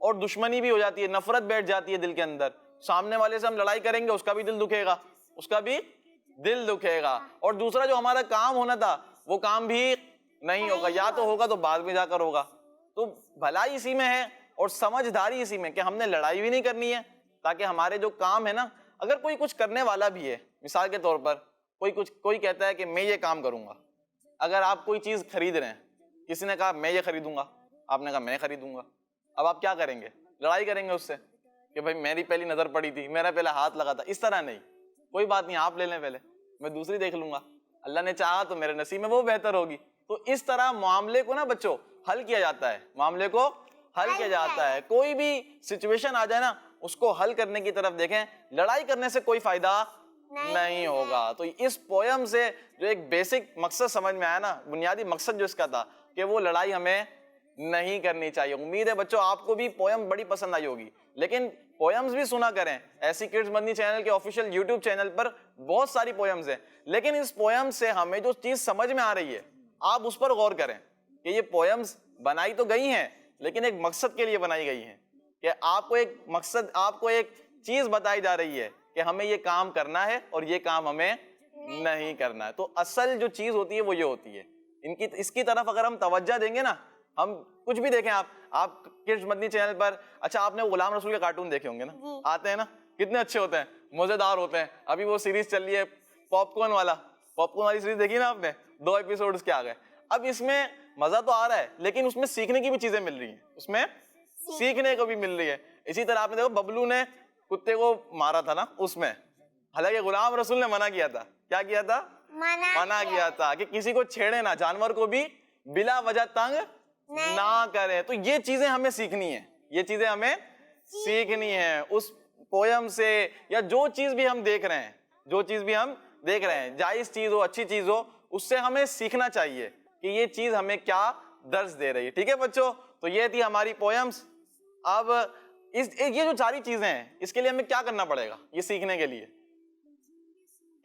B: اور دشمنی بھی ہو جاتی ہے, نفرت بیٹھ جاتی ہے دل کے اندر. سامنے والے سے ہم لڑائی کریں گے, اس کا بھی دل دکھے گا, اس کا بھی دل دکھے گا. اور دوسرا جو ہمارا کام ہونا تھا وہ کام بھی نہیں ہوگا, یا تو ہوگا تو بعد میں جا کر ہوگا. تو بھلائی اسی میں ہے اور سمجھداری اسی میں کہ ہم نے لڑائی بھی نہیں کرنی ہے, تاکہ ہمارے جو کام ہے نا, اگر کوئی کچھ کرنے والا بھی ہے, مثال کے طور پر کوئی کہتا ہے کہ میں یہ کام کروں گا. اگر آپ کوئی چیز خرید رہے ہیں, کسی نے کہا میں یہ خریدوں گا, آپ نے کہا میں خریدوں گا, اب آپ کیا کریں گے؟ لڑائی کریں گے اس سے کہ بھائی میری پہلی نظر پڑی تھی, میرا پہلا ہاتھ لگا تھا. اس طرح نہیں, کوئی بات نہیں, آپ لے لیں پہلے, میں دوسری دیکھ لوں گا, اللہ نے چاہا تو میرے نصیب میں وہ بہتر ہوگی. تو اس طرح معاملے کو نا بچوں حل کیا جاتا ہے, معاملے کو حل کیا جاتا ہے. کوئی بھی سچویشن آ جائے نا, اس کو حل کرنے کی طرف دیکھیں, لڑائی کرنے سے کوئی فائدہ نہیں ہوگا. تو اس پویم سے جو ایک بیسک مقصد سمجھ میں آیا نا, بنیادی مقصد جو اس کا تھا کہ وہ لڑائی ہمیں نہیں کرنی چاہیے. امید ہے بچوں آپ کو بھی پویم بڑی پسند آئی ہوگی, لیکن پویمز بھی سنا کریں. ایسی کڈز مدنی چینل کے آفیشیل یوٹیوب چینل پر بہت ساری پویمز ہیں, لیکن اس پویم سے ہمیں جو چیز سمجھ میں آ رہی ہے آپ اس پر غور کریں کہ یہ پویمز بنائی تو گئی ہیں لیکن ایک مقصد کے لیے بنائی گئی ہیں, کہ آپ کو ایک مقصد, آپ کو ایک چیز بتائی جا رہی ہے کہ ہمیں یہ کام کرنا ہے اور یہ کام ہمیں نہیں کرنا ہے. تو اصل جو چیز ہوتی ہے وہ یہ ہوتی ہے. اس کی طرف اگر ہم توجہ دیں گے نا, ہم کچھ بھی دیکھیں, آپ کڈز مدنی چینل پر, اچھا آپ نے غلام رسول کے کارٹون دیکھے ہوں گے نا, آتے ہیں نا, کتنے اچھے ہوتے ہیں, مزیدار ہوتے ہیں. ابھی وہ سیریز چل رہی ہے پاپ کارن والی سیریز دیکھی نا آپ نے, 2 ایپیسوڈ کے آ گئے. اب اس میں مزہ تو آ رہا ہے لیکن اس میں سیکھنے کی بھی چیزیں مل رہی ہیں, اس میں سیکھنے کو بھی مل رہی ہے. اسی طرح آپ نے دیکھو ببلو نے کتے کو مارا تھا نا اس میں, حالانکہ غلام رسول نے منع کیا تھا. کیا کیا تھا؟ منع کیا تھا کہ کسی کو چھیڑے نہ, جانور کو بھی بلا وجہ تنگ نہ کریں. تو یہ چیزیں ہمیں سیکھنی ہیں, یہ چیزیں ہمیں سیکھنی ہیں اس پویم سے, یا جو چیز بھی ہم دیکھ رہے ہیں, جو چیز بھی ہم دیکھ رہے ہیں, جائز چیز ہو, اچھی چیز ہو, اس سے ہمیں سیکھنا چاہیے کہ یہ چیز ہمیں کیا درس دے رہی ہے. ٹھیک ہے بچوں, تو یہ تھی ہماری پویمز. اب یہ جو ساری چیزیں ہیں اس کے لیے ہمیں کیا کرنا پڑے گا؟ یہ سیکھنے کے لیے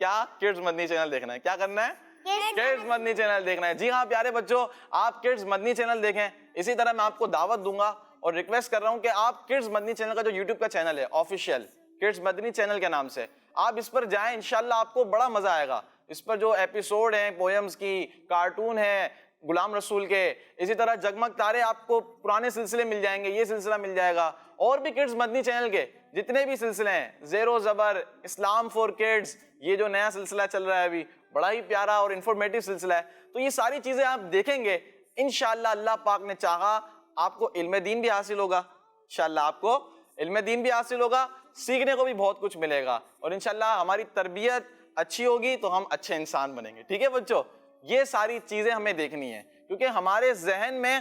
B: کیا کڈز مدنی چینل دیکھنا ہے. کیا کرنا ہے؟ کڈز مدنی چینل دیکھنا ہے. جی ہاں پیارے بچوں, آپ کڈز مدنی چینل دیکھیں. اسی طرح میں آپ کو دعوت دوں گا اور ریکویسٹ کر رہا ہوں کہ آپ کڈز مدنی چینل کا جو یوٹیوب کا چینل ہے آفیشیل کڈز مدنی چینل کے نام سے, آپ اس پر جائیں, انشاءاللہ آپ کو بڑا مزہ آئے گا. اس پر جو ایپیسوڈ ہیں پویمز کی, کارٹون ہیں غلام رسول کے, اسی طرح جگمگ تارے, آپ کو پرانے سلسلے مل جائیں گے, یہ سلسلہ مل جائے گا, اور بھی کڈز مدنی چینل کے جتنے بھی سلسلے ہیں, زیر و زبر, اسلام فور کڈز, یہ جو نیا سلسلہ چل رہا ہے ابھی, بڑا ہی پیارا اور انفارمیٹیو سلسلہ ہے. تو یہ ساری چیزیں آپ دیکھیں گے, انشاءاللہ اللہ پاک نے چاہا آپ کو علم دین بھی حاصل ہوگا, انشاءاللہ آپ کو علم دین بھی حاصل ہوگا, سیکھنے کو بھی بہت کچھ ملے گا, اور انشاءاللہ ہماری تربیت اچھی ہوگی تو ہم اچھے انسان بنیں گے. ٹھیک ہے بچوں, یہ ساری چیزیں ہمیں دیکھنی ہیں, کیونکہ ہمارے ذہن میں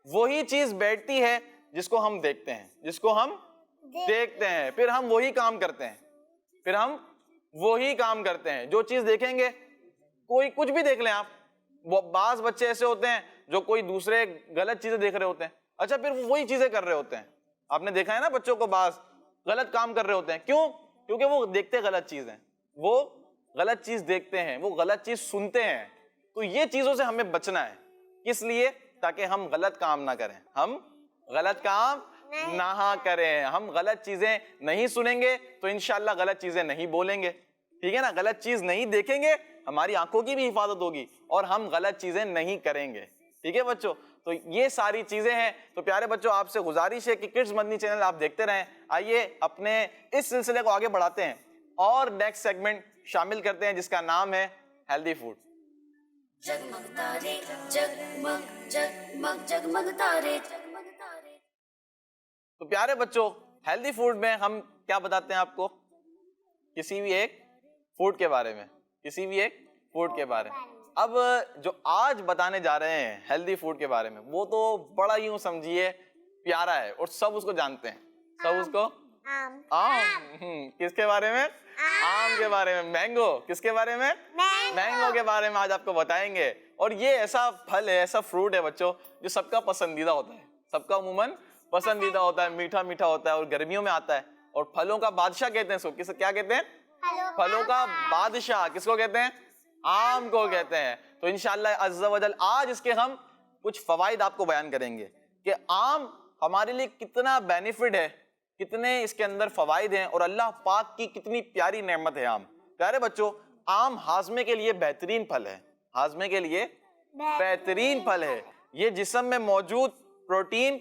B: وہی چیز بیٹھتی ہے جس کو ہم دیکھتے ہیں, جس کو ہم دیکھتے ہیں, پھر ہم وہی کام کرتے ہیں, پھر ہم وہی کام کرتے ہیں. جو چیز دیکھیں گے, کوئی کچھ بھی دیکھ لیں آپ, بعض بچے ایسے ہوتے ہیں جو کوئی دوسرے غلط چیزیں دیکھ رہے ہوتے ہیں, اچھا پھر وہ وہی چیزیں کر رہے ہوتے ہیں. آپ نے دیکھا ہے نا بچوں کو, بعض غلط کام کر رہے ہوتے ہیں. کیوں؟ کیونکہ وہ دیکھتے غلط چیز ہیں, وہ غلط چیز دیکھتے ہیں, وہ غلط چیز سنتے ہیں. تو یہ چیزوں سے ہمیں بچنا ہے. کس لیے؟ تاکہ ہم غلط کام نہ کریں, ہم غلط کام نہ کریں. ہم غلط چیزیں نہیں سنیں گے تو انشاءاللہ غلط چیزیں نہیں بولیں گے. ٹھیک ہے نا, غلط چیز نہیں دیکھیں گے, ہماری آنکھوں کی بھی حفاظت ہوگی, اور ہم غلط چیزیں نہیں کریں گے. ٹھیک ہے بچوں, تو یہ ساری چیزیں ہیں. تو پیارے بچوں آپ سے گزارش ہے کہ کڈز مدنی چینل آپ دیکھتے رہیں. آئیے اپنے اس سلسلے کو آگے بڑھاتے ہیں اور نیکسٹ سیگمنٹ شامل کرتے ہیں جس کا نام ہے ہیلدی فوڈ.
A: جگمگ تارے جگمگ جگمگ جگمگ تارے.
B: تو پیارے بچوں ہیلدی فوڈ میں ہم کیا بتاتے ہیں آپ کو؟ کسی بھی ایک فوڈ کے بارے میں, کسی بھی ایک فوڈ کے بارے میں. اب جو آج بتانے جا رہے ہیں ہیلدی فوڈ کے بارے میں, وہ تو بڑا ہی سمجھیے پیارا ہے اور سب اس کو جانتے ہیں. سب اس کو آم. کس کے بارے میں؟ آم کے بارے میں. مینگو. کس کے بارے میں؟ مینگو کے بارے میں آج آپ کو بتائیں گے. اور یہ ایسا پھل ہے, ایسا فروٹ ہے بچوں جو سب کا پسندیدہ ہوتا ہے, سب کا عموماً پسندیدہ ہوتا ہے, میٹھا میٹھا ہوتا ہے اور گرمیوں میں آتا ہے. اور پھلوں کا بادشاہ کہتے ہیں اس کو. کس کیا کہتے ہیں؟ پھلوں کا بادشاہ. کس کو کہتے ہیں؟ آم کو کہتے ہیں. تو انشاءاللہ عز و جل آج اس کے ہم کچھ فوائد آپ کو بیان کریں گے کہ آم ہمارے لیے کتنا بینیفٹ ہے, کتنے اس کے اندر فوائد ہیں, اور اللہ پاک کی کتنی پیاری نعمت ہے آم. پیارے بچوں, آم ہاضمے کے لیے بہترین پھل ہے, ہاضمے کے لیے بہترین پھل ہے. یہ جسم میں موجود پروٹین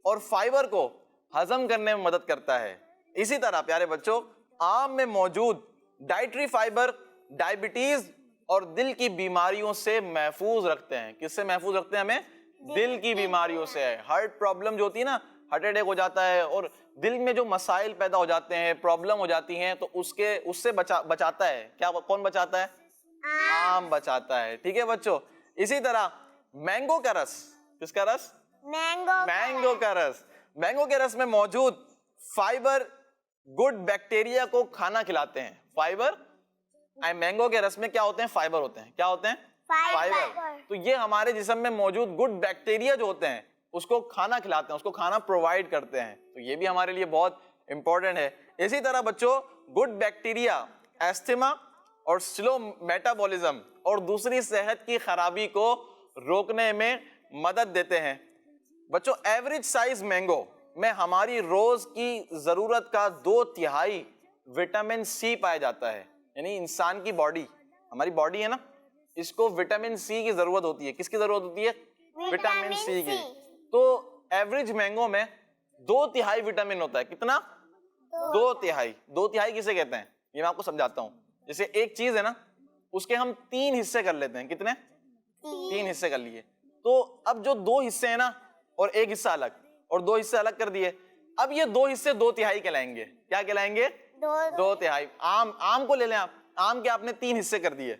B: اور فائبر کو ہضم کرنے میں مدد کرتا ہے. اسی طرح پیارے بچوں, آم میں موجود ڈائٹری فائبر ڈائبٹیز اور دل کی بیماریوں سے محفوظ رکھتے ہیں. کس سے محفوظ رکھتے ہیں ہمیں؟ دل کی بیماریوں سے. ہارٹ پرابلم جو ہوتی ہے نا, ہارٹ اٹیک ہو جاتا ہے اور دل میں جو مسائل پیدا ہو جاتے ہیں, پرابلم ہو جاتی ہیں, تو اس سے بچاتا ہے. کیا کون بچاتا ہے؟ آم بچاتا ہے. ٹھیک ہے بچوں. اسی طرح مینگو کا رس, کس کا رس؟ مینگو کا رس. مینگو کے رس میں موجود فائبر گڈ بیکٹیریا کو کھانا کھلاتے ہیں. فائبر, مینگو کے رس میں کیا ہوتے ہیں؟ فائبر ہوتے ہیں. کیا ہوتے ہیں؟ فائبر. تو یہ ہمارے جسم میں موجود گڈ بیکٹیریا جو ہوتے ہیں اس کو کھانا کھلاتے ہیں, اس کو کھانا پرووائڈ کرتے ہیں. تو یہ بھی ہمارے لیے بہت امپورٹنٹ ہے. اسی طرح بچوں, گڈ بیکٹیریا ایستھما اور سلو میٹابولزم اور دوسری صحت کی خرابی کو روکنے میں مدد دیتے ہیں. بچوں, ایوریج سائز مینگو میں ہماری روز کی ضرورت کا 2/3 وٹامن سی پایا جاتا ہے. یعنی انسان کی باڈی, ہماری باڈی ہے نا, اس کو وٹامن سی کی ضرورت ہوتی ہے. کس کی ضرورت ہوتی ہے؟ وٹامن سی کی. تو ایوریج مینگو میں 2/3 وٹامن ہوتا ہے. کتنا؟ 2/3. 2/3 کسے کہتے ہیں یہ میں آپ کو سمجھاتا ہوں. جیسے ایک چیز ہے نا, اس کے ہم 3 حصے کر لیتے ہیں. کتنے؟ 3 حصے کر لیے. تو اب جو 2 حصے ہیں نا, اور ایک حصہ الگ, اور 2 حصے الگ کر دیے, اب یہ 2 حصے 2/3 کہلائیں گے. کیا کہلائیں گے؟ 2/3. آم کو لے لیں آپ, آم کے آپ نے 3 حصے کر دیے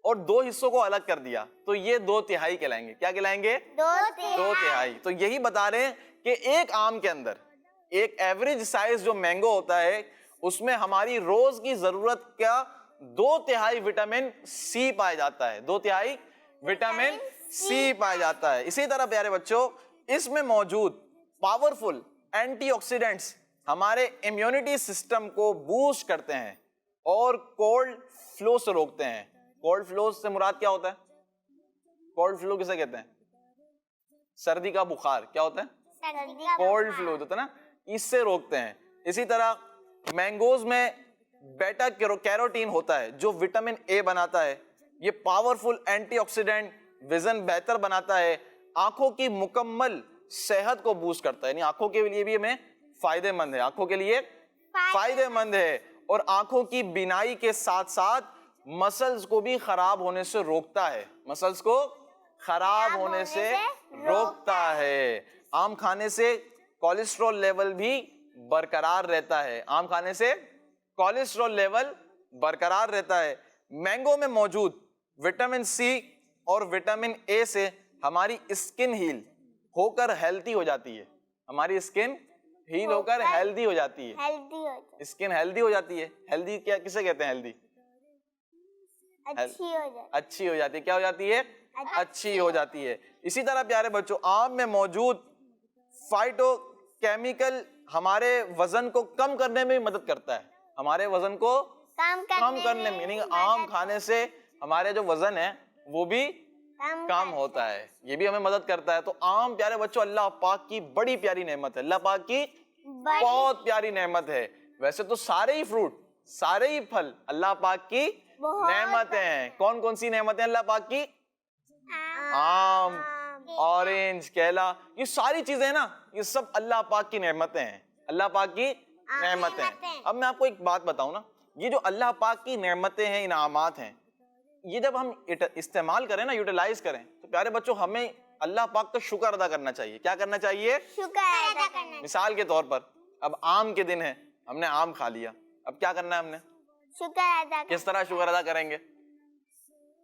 B: اور 2 حصوں کو الگ کر دیا, تو یہ 2/3 کہلائیں گے. کیا کہلائیں گے؟ 2/3. تو یہی بتا رہے ہیں کہ ایک آم کے اندر ایک ایوریج سائز جو مینگو ہوتا ہے, اس میں ہماری روز کی ضرورت کا 2/3 وٹامن سی پایا جاتا ہے. 2/3 وٹامن سی پایا جاتا ہے. اسی طرح پیارے بچوں, اس میں موجود پاورفل اینٹی آکسیڈنٹس ہمارے امیونٹی سسٹم کو بوسٹ کرتے ہیں اور کولڈ فلو سے روکتے ہیں. کولڈ فلو سے مراد کیا ہوتا ہے؟ کولڈ فلو کسے کہتے ہیں؟ سردی کا بخار. کیا ہوتا ہے؟ کولڈ فلو ہوتا ہے نا, اس سے روکتے ہیں. اسی طرح مینگوز میں بیٹا کیروٹین ہوتا ہے جو وٹامن اے بناتا ہے. یہ پاورفل اینٹی آکسیڈنٹ ویژن بہتر بناتا ہے, آنکھوں کی مکمل صحت کو بوسٹ کرتا ہے. یعنی آنکھوں کے لیے بھی ہمیں فائدے مند ہے, آنکھوں کے لیے فائدے مند ہے, اور آنکھوں کی بینائی کے ساتھ ساتھ مسلز کو بھی خراب ہونے سے روکتا ہے. مسلز کو خراب ہونے سے روکتا ہے. آم کھانے سے کولیسٹرول لیول بھی برقرار رہتا ہے. آم کھانے سے کولیسٹرول لیول برقرار رہتا ہے. مینگو میں موجود وٹامن سی اور وٹامن اے سے ہماری اسکن ہیل ہو کر ہیلتھی ہو جاتی ہے. ہماری اسکن ہیل ہو کر ہیلتھی ہو جاتی ہے. اسکن ہیلتھی ہو جاتی ہے. ہیلتھی کیا کسے کہتے ہیں؟ ہیلتھی اچھی ہو جاتی ہے. کیا ہو جاتی ہے؟ اچھی ہو جاتی ہے. اسی طرح پیارے بچوں, آم میں موجود فائٹو کیمیکل ہمارے وزن کو کم کرنے میں مدد کرتا ہے. ہمارے وزن کو کم کرنے میں, یعنی آم کھانے سے ہمارے جو وزن ہے وہ بھی کم ہوتا ہے. یہ بھی ہمیں مدد کرتا ہے. تو آم پیارے بچوں اللہ پاک کی بڑی پیاری نعمت ہے. اللہ پاک کی بہت پیاری نعمت ہے. ویسے تو سارے ہی فروٹ, سارے ہی پھل اللہ پاک کی نعمتیں ہیں. کون کون سی نعمتیں اللہ پاک کی؟ آم, اورنج, کیلا, یہ ساری چیزیں نا, یہ سب اللہ پاک کی نعمتیں ہیں. اللہ پاک کی نعمتیں. اب میں آپ کو ایک بات بتاؤں نا, یہ جو اللہ پاک کی نعمتیں ہیں, انعامات ہیں, یہ جب ہم استعمال کریں نا, یوٹیلائز کریں, تو پیارے بچوں ہمیں اللہ پاک کا شکر ادا کرنا چاہیے. کیا کرنا چاہیے؟
C: شکر ادا کرنا.
B: مثال کے طور پر اب آم کے دن ہے, ہم نے آم کھا لیا, اب کیا کرنا ہے ہم نے؟
C: شکر ادا.
B: کس طرح شکر ادا کریں گے؟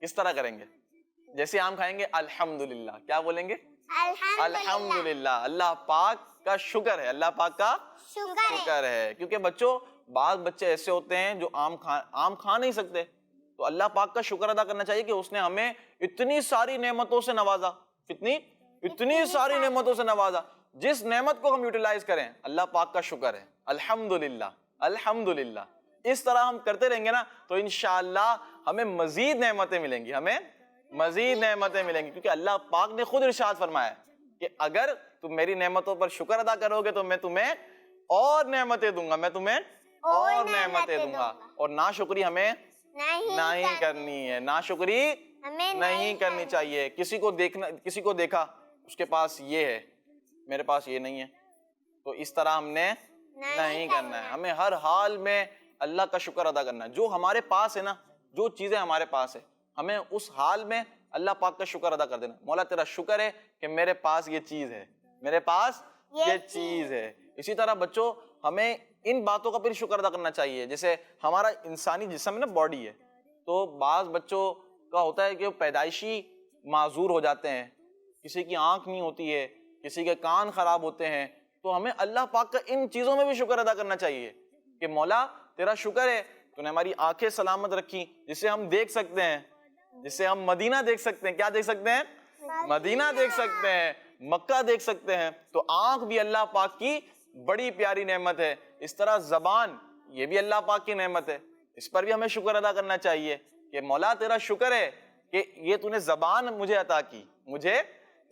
B: کس طرح کریں گے؟ جیسے آم کھائیں گے الحمدللہ, کیا بولیں گے؟ الحمدللہ. اللہ پاک کا شکر ہے, اللہ پاک کا شکر ہے. کیونکہ بچوں بعض بچے ایسے ہوتے ہیں جو آم کھا نہیں سکتے, تو اللہ پاک کا شکر ادا کرنا چاہیے کہ اس نے ہمیں اتنی ساری نعمتوں سے نوازا. اتنی ساری نعمتوں سے نوازا. جس نعمت کو ہم یوٹیلائز کریں, اللہ پاک کا شکر ہے, الحمدللہ الحمدللہ. اس طرح ہم کرتے رہیں گے نا, تو انشاءاللہ ہمیں مزید نعمتیں ملیں گی, ہمیں مزید نعمتیں ملیں گی. کیونکہ اللہ پاک نے خود ارشاد فرمایا کہ اگر تم میری نعمتوں پر شکر ادا کرو گے تو میں تمہیں اور نعمتیں دوں گا، میں تمہیں اور نعمتیں دوں گا. اور ناشکری ہمیں نہیں کرنی ہے، ناشکری نہیں کرنی چاہیے. کسی کو دیکھا اس کے پاس یہ ہے، میرے پاس یہ نہیں ہے، تو اس طرح ہم نے نہیں کرنا ہے. ہمیں ہر حال میں اللہ کا شکر ادا کرنا ہے. جو ہمارے پاس ہے نا، جو چیزیں ہمارے پاس ہے، ہمیں اس حال میں اللہ پاک کا شکر ادا کر دینا. مولا تیرا شکر ہے کہ میرے پاس یہ چیز ہے، میرے پاس یہ چیز ہے. اسی طرح بچوں ہمیں ان باتوں کا پھر شکر ادا کرنا چاہیے. جیسے ہمارا انسانی جسم ہے نا، باڈی ہے، تو بعض بچوں کا ہوتا ہے کہ وہ پیدائشی معذور ہو جاتے ہیں، کسی کی آنکھ نہیں ہوتی ہے، کسی کے کان خراب ہوتے ہیں. تو ہمیں اللہ پاک کا ان چیزوں میں بھی شکر ادا کرنا چاہیے کہ مولا تیرا شکر ہے تو نے ہماری آنکھیں سلامت رکھی، جسے ہم دیکھ سکتے ہیں، جسے ہم مدینہ دیکھ سکتے ہیں. کیا دیکھ سکتے ہیں؟ مدینہ دیکھ سکتے ہیں، مکہ دیکھ سکتے ہیں. تو آنکھ بھی اللہ پاک کی بڑی پیاری نعمت ہے. اس طرح زبان، یہ بھی اللہ پاک کی نعمت ہے، اس پر بھی ہمیں شکر ادا کرنا چاہیے کہ مولا تیرا شکر ہے کہ یہ تو نے زبان مجھے عطا کی، مجھے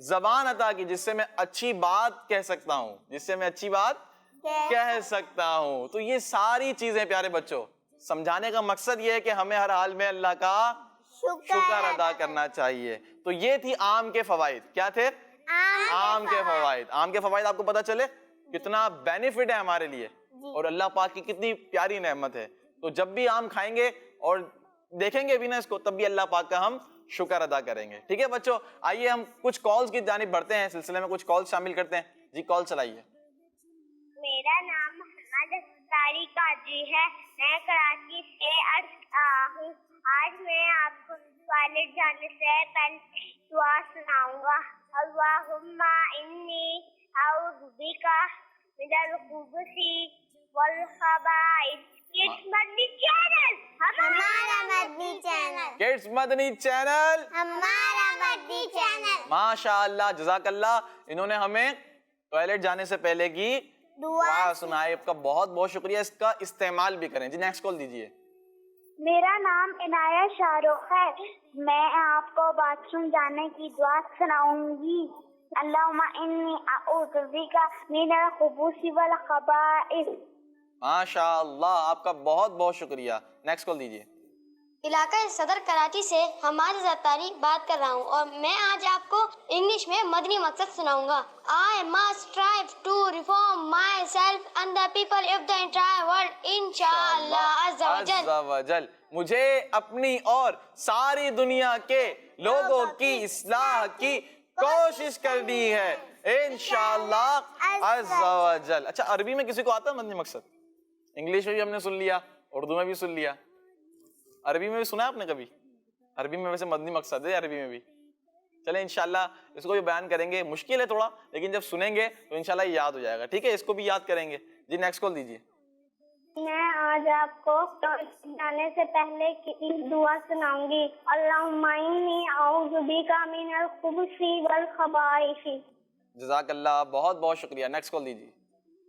B: زبان عطا کی جس سے میں اچھی بات کہہ سکتا ہوں، جس سے میں اچھی بات کہہ سکتا ہوں. تو یہ ساری چیزیں پیارے بچوں سمجھانے کا مقصد یہ ہے کہ ہمیں ہر حال میں اللہ کا شکر ادا کرنا چاہیے. تو یہ تھی آم کے فوائد. کیا تھے؟ آم کے فوائد. آم کے فوائد آپ کو پتا چلے کتنا بینیفٹ ہے ہمارے لیے اور اللہ پاک کی کتنی پیاری نعمت ہے. تو جب بھی آم کھائیں گے اور دیکھیں گے بھی نا اس کو، تب بھی اللہ پاک کا ہم شکر ادا کریں گے. ٹھیک ہے بچوں، آئیے ہم کچھ کالز کی جانب بڑھتے ہیں، سلسلے میں کچھ کال شامل کرتے ہیں. جی کال چلائیے.
C: میرا نام محمد اختاری قادری ہے، میں کراچی سے ہوں. آج میں آپ کو ٹوائلٹ جانے سے پہلے دعا سناؤں گا. اللہم انی اعوذ بک من الخبث والخبائث. کڈس مدنی چینل ہمارا مدنی چینل،
B: کڈس مدنی چینل
C: ہمارا مدنی چینل.
B: ماشاء اللہ، جزاک اللہ. انہوں نے ہمیں ٹوائلٹ جانے سے پہلے کی دعا سنائی. آپ کا بہت بہت شکریہ. اس کا استعمال بھی کریں. جی نیکسٹ کال دیجیے.
C: میرا نام عنایت شاہ رخ ہے، میں آپ کو باتھ روم جانے کی دعا سناؤں گی. اللہم انی اعوذ بک من الخبث والخبائث.
B: ماشاء اللہ، آپ کا بہت بہت شکریہ. نیکسٹ کال دیجیے.
D: علاقہ صدر کراچی سے حماد زرتاری بات کر رہا ہوں اور میں آج آپ کو انگلش میں مدنی مقصد سناؤں گا. I must strive to reform myself and the people of the entire world, انشاءاللہ عز و جل.
B: مجھے اپنی اور ساری دنیا کے لوگوں کی اصلاح کی کوشش کرنی ہے انشاءاللہ عز و جل. اچھا، عربی میں کسی کو آتا ہے مدنی مقصد؟ انگلش میں بھی ہم نے سن لیا، اردو میں بھی سن لیا، عربی میں بھی سنا ہے آپ نے کبھی؟ عربی میں ویسے مدنی مقصد ہے عربی میں بھی. چلیں انشاءاللہ اس کو بھی بیان کریں گے. مشکل ہے تھوڑا، لیکن جب سنیں گے تو انشاءاللہ یہ یاد ہو جائے گا. ٹھیک ہے، اس کو بھی یاد کریں گے. جی نیکسٹ کال دیجیے.
C: میں آج آپ کو جانے سے پہلے کی دعا سناؤں گی. اللہم انی اعوذ بک من الخبث والخبائث.
B: جزاک اللہ، بہت بہت شکریہ. نیکسٹ کال دیجیے.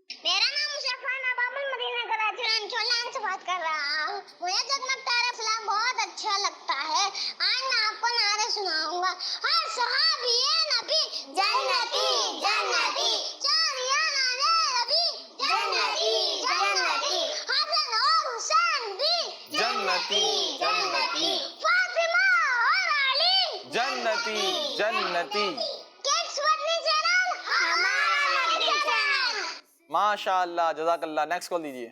C: میرا نام مشرفان باب المدینہ کراچی رنچولان سے بات کر رہا ہوں. مجھے جگمگ تارے اسلام بہت اچھا لگتا ہے. آج میں آپ کو نعرے سناؤں گا. ہر صحابی نبی جنتی جنتی، چاریانا نبی جنتی جنتی، حسن اور حسین بھی
B: جنتی جنتی،
C: فاطمہ اور علی
B: جنتی جنتی.
C: کڈس مدنی چینل ہمارا مدنی چینل.
B: ماشاء اللہ، جزاک اللہ. نیکسٹ کال دیجیے.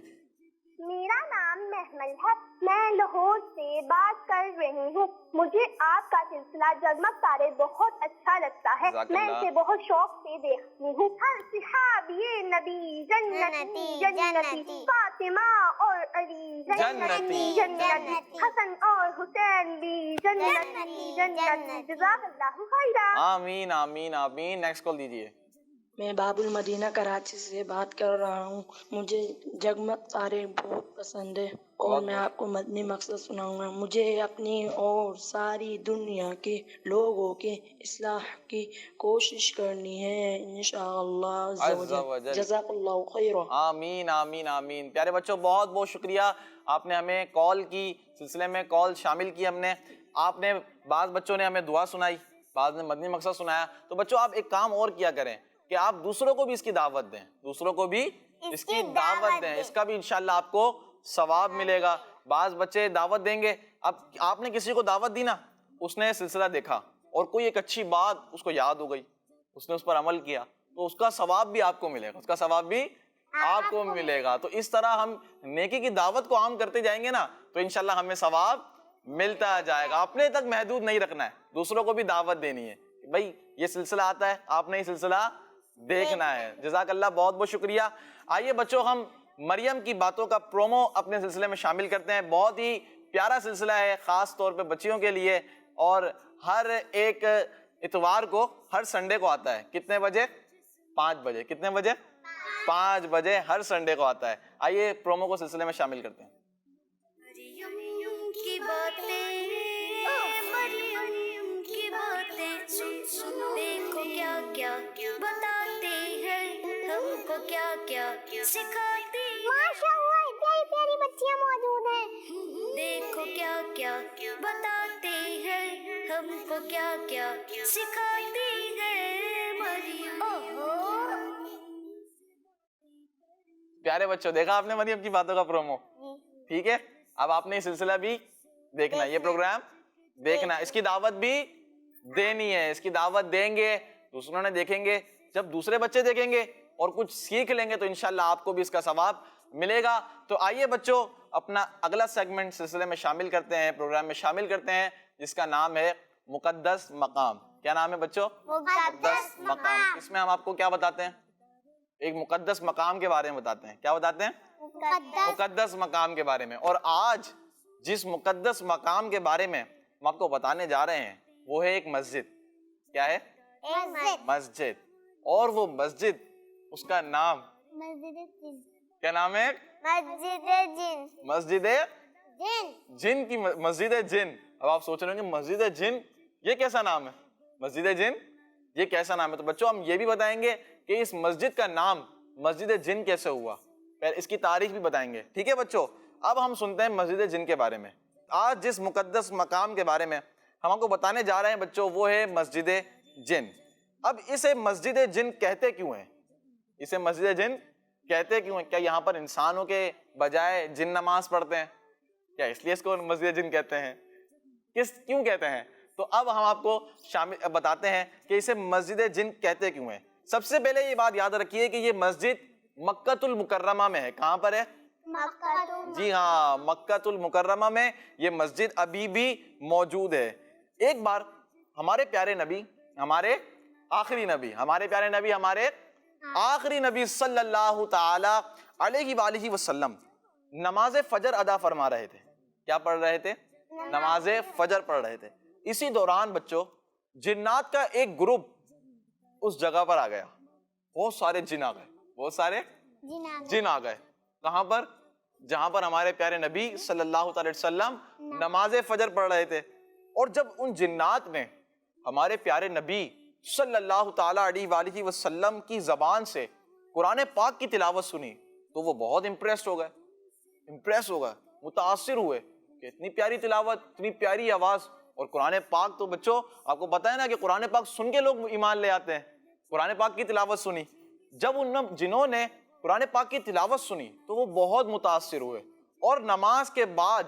C: میرا نام محمل ہے، میں لاہور سے بات کر رہی ہوں. مجھے آپ کا سلسلہ جگمگ تارے بہت اچھا لگتا ہے، میں اسے بہت شوق سے دیکھتی ہوں. ہر صحابی نبی جنتی جنتی، فاطمہ اور علی جنتی جنتی، حسن اور حسین بھی جنتی جنتی. جزاک اللہ خیرا.
B: آمین آمین آمین. نیکسٹ کال دیجیے.
F: میں باب المدینہ کراچی سے بات کر رہا ہوں. مجھے جگمگ تارے بہت پسند ہے اور میں آپ کو مدنی مقصد سناؤں گا. مجھے اپنی اور ساری دنیا کے لوگوں کے اصلاح کی کوشش کرنی ہے انشاءاللہ عز و جل. جزاک اللہ خیرا.
B: آمین آمین آمین. پیارے بچوں بہت بہت شکریہ، آپ نے ہمیں کال کی، سلسلے میں کال شامل کی ہم نے. آپ نے بعض بچوں نے ہمیں دعا سنائی، بعض نے مدنی مقصد سنایا. تو بچوں آپ ایک کام اور کیا کریں، کہ آپ دوسروں کو بھی اس کی دعوت دیں, دوسروں کو بھی اس کی دعوت دیں, اس کا بھی انشاءاللہ آپ کو ثواب ملے گا. بعض بچے دعوت دیں گے, اب آپ نے کسی کو دعوت دی نا, اس نے سلسلہ دیکھا اور کوئی ایک اچھی بات اس کو یاد ہو گئی, اس نے اس پر عمل کیا, تو اس کا ثواب بھی آپ کو ملے گا, اس کا ثواب بھی آپ کو ملے گا. تو اس طرح ہم نیکی کی دعوت کو عام کرتے جائیں گے نا, تو انشاءاللہ ہمیں ثواب ملتا جائے گا. اپنے تک محدود نہیں رکھنا ہے, دوسروں کو بھی دعوت دینی ہے. بھائی یہ سلسلہ آتا ہے, آپ نے یہ سلسلہ دیکھنا ہے. جزاک اللہ, بہت بہت شکریہ. آئیے بچوں, ہم مریم کی باتوں کا پرومو اپنے سلسلے میں شامل کرتے ہیں. بہت ہی پیارا سلسلہ ہے, خاص طور پہ بچیوں کے لیے, اور ہر ایک اتوار کو, ہر سنڈے کو آتا ہے. کتنے بجے؟ 5 بجے. کتنے بجے؟ 5 بجے ہر سنڈے کو آتا ہے. آئیے پرومو کو سلسلے میں شامل کرتے ہیں.
A: مریم کی باتیں, مریم کی باتیں سن سن, دیکھو کیا کیا بتاتے ہیں, ہم کو کیا کیا سکھاتے ہیں.
C: ماشاءاللہ پیاری پیاری بچیاں موجود ہیں.
A: دیکھو کیا کیا بتاتے ہیں, ہم کو کیا کیا سکھاتے ہیں مریم.
B: پیارے بچوں, دیکھا آپ نے مریم کی باتوں کا پرومو, ٹھیک ہے. اب آپ نے یہ سلسلہ بھی دیکھنا, یہ پروگرام دیکھنا, اس کی دعوت بھی دینی ہے. اس کی دعوت دیں گے, دوسروں نے دیکھیں گے, جب دوسرے بچے دیکھیں گے اور کچھ سیکھ لیں گے تو انشاءاللہ آپ کو بھی اس کا ثواب ملے گا. تو آئیے بچوں, اپنا اگلا سیگمنٹ سلسلے میں شامل کرتے ہیں, پروگرام میں شامل کرتے ہیں, جس کا نام ہے مقدس مقام. کیا نام ہے بچوں؟ مقدس مقام. اس میں ہم آپ کو کیا بتاتے ہیں؟ ایک مقدس مقام کے بارے میں بتاتے ہیں. کیا بتاتے ہیں؟ مقدس مقام کے بارے میں. اور آج جس مقدس مقام کے بارے میں ہم آپ کو بتانے جا رہے ہیں وہ ہے ایک مسجد. کیا ہے؟ مسجد. اور وہ مسجد, اس کا نام کیا نام ہے؟ مسجد جن کی مسجد جن. اب آپ سوچ رہے ہیں کہ مسجد جن یہ کیسا نام ہے؟ مسجد جن یہ کیسا نام ہے؟ تو بچوں ہم یہ بھی بتائیں گے کہ اس مسجد کا نام مسجد جن کیسے ہوا, اس کی تاریخ بھی بتائیں گے. ٹھیک ہے بچوں, اب ہم سنتے ہیں مسجد جن کے بارے میں. آج جس مقدس مقام کے بارے میں ہم آپ کو بتانے جا رہے ہیں بچوں, وہ ہے مسجد جن. اب اسے مسجد جن کہتے کیوں ہیں؟ اسے مسجد جن کہتے کیوں ہیں؟ کیا یہاں پر انسانوں کے بجائے جن نماز پڑھتے ہیں؟ کیا اس لیے اس کو مسجد جن کہتے ہیں؟ کیوں کہتے ہیں؟ تو اب ہم آپ کو بتاتے ہیں کہ اسے مسجد جن کہتے کیوں ہیں. سب سے پہلے یہ بات یاد رکھیے کہ یہ مسجد مکۃ المکرمہ میں ہے. کہاں پر ہے؟ جی ہاں, مکۃ المکرمہ میں یہ مسجد ابھی بھی موجود ہے. ایک بار ہمارے پیارے نبی, ہمارے آخری نبی, ہمارے پیارے نبی, ہمارے آخری نبی صلی اللہ تعالی علیہ وآلہ وسلم نماز فجر ادا فرما رہے تھے. کیا پڑھ رہے تھے؟ نماز فجر پڑھ رہے تھے. اسی دوران بچوں جنات کا ایک گروپ اس جگہ پر آ گیا. بہت سارے جن آ گئے, بہت سارے جن آ گئے. کہاں پر؟ جہاں پر ہمارے پیارے نبی صلی اللہ تعالی وسلم نماز فجر پڑھ رہے تھے. اور جب ان جنات نے ہمارے پیارے نبی صلی اللہ تعالی علیہ وآلہ وسلم کی زبان سے قرآن پاک کی تلاوت سنی تو وہ بہت امپریس ہو گئے, متاثر ہوئے کہ اتنی پیاری تلاوت, اتنی پیاری آواز. اور قرآن پاک تو بچوں آپ کو پتہ ہے نا کہ قرآن پاک سن کے لوگ ایمان لے آتے ہیں. قرآن پاک کی تلاوت سنی, جب ان جنہوں نے قرآن پاک کی تلاوت سنی تو وہ بہت متاثر ہوئے, اور نماز کے بعد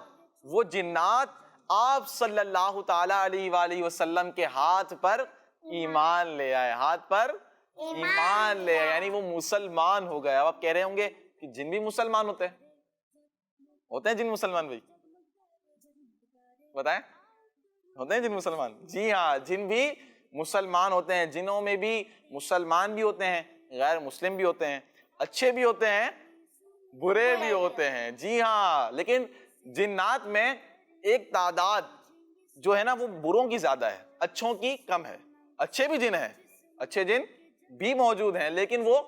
B: وہ جنات آپ صلی اللہ تعالی علیہ وآلہ وسلم کے ہاتھ پر ایمان لے آئے, ہاتھ پر ایمان لے آئے, یعنی وہ مسلمان ہو گئے. اب آپ کہہ رہے ہوں گے کہ جن بھی مسلمان ہوتے ہیں جن مسلمان؟ بھائی بتائیں, ہوتے ہیں جن مسلمان؟ جی ہاں, جن بھی مسلمان ہوتے ہیں. جنوں میں بھی مسلمان بھی ہوتے ہیں, غیر مسلم بھی ہوتے ہیں, اچھے بھی ہوتے ہیں, برے بھی ہوتے ہیں. جی ہاں, لیکن جنات میں ایک تعداد جو ہے نا وہ بروں کی زیادہ ہے, اچھوں کی کم ہے. اچھے بھی جن ہیں, اچھے جن بھی موجود ہیں, لیکن وہ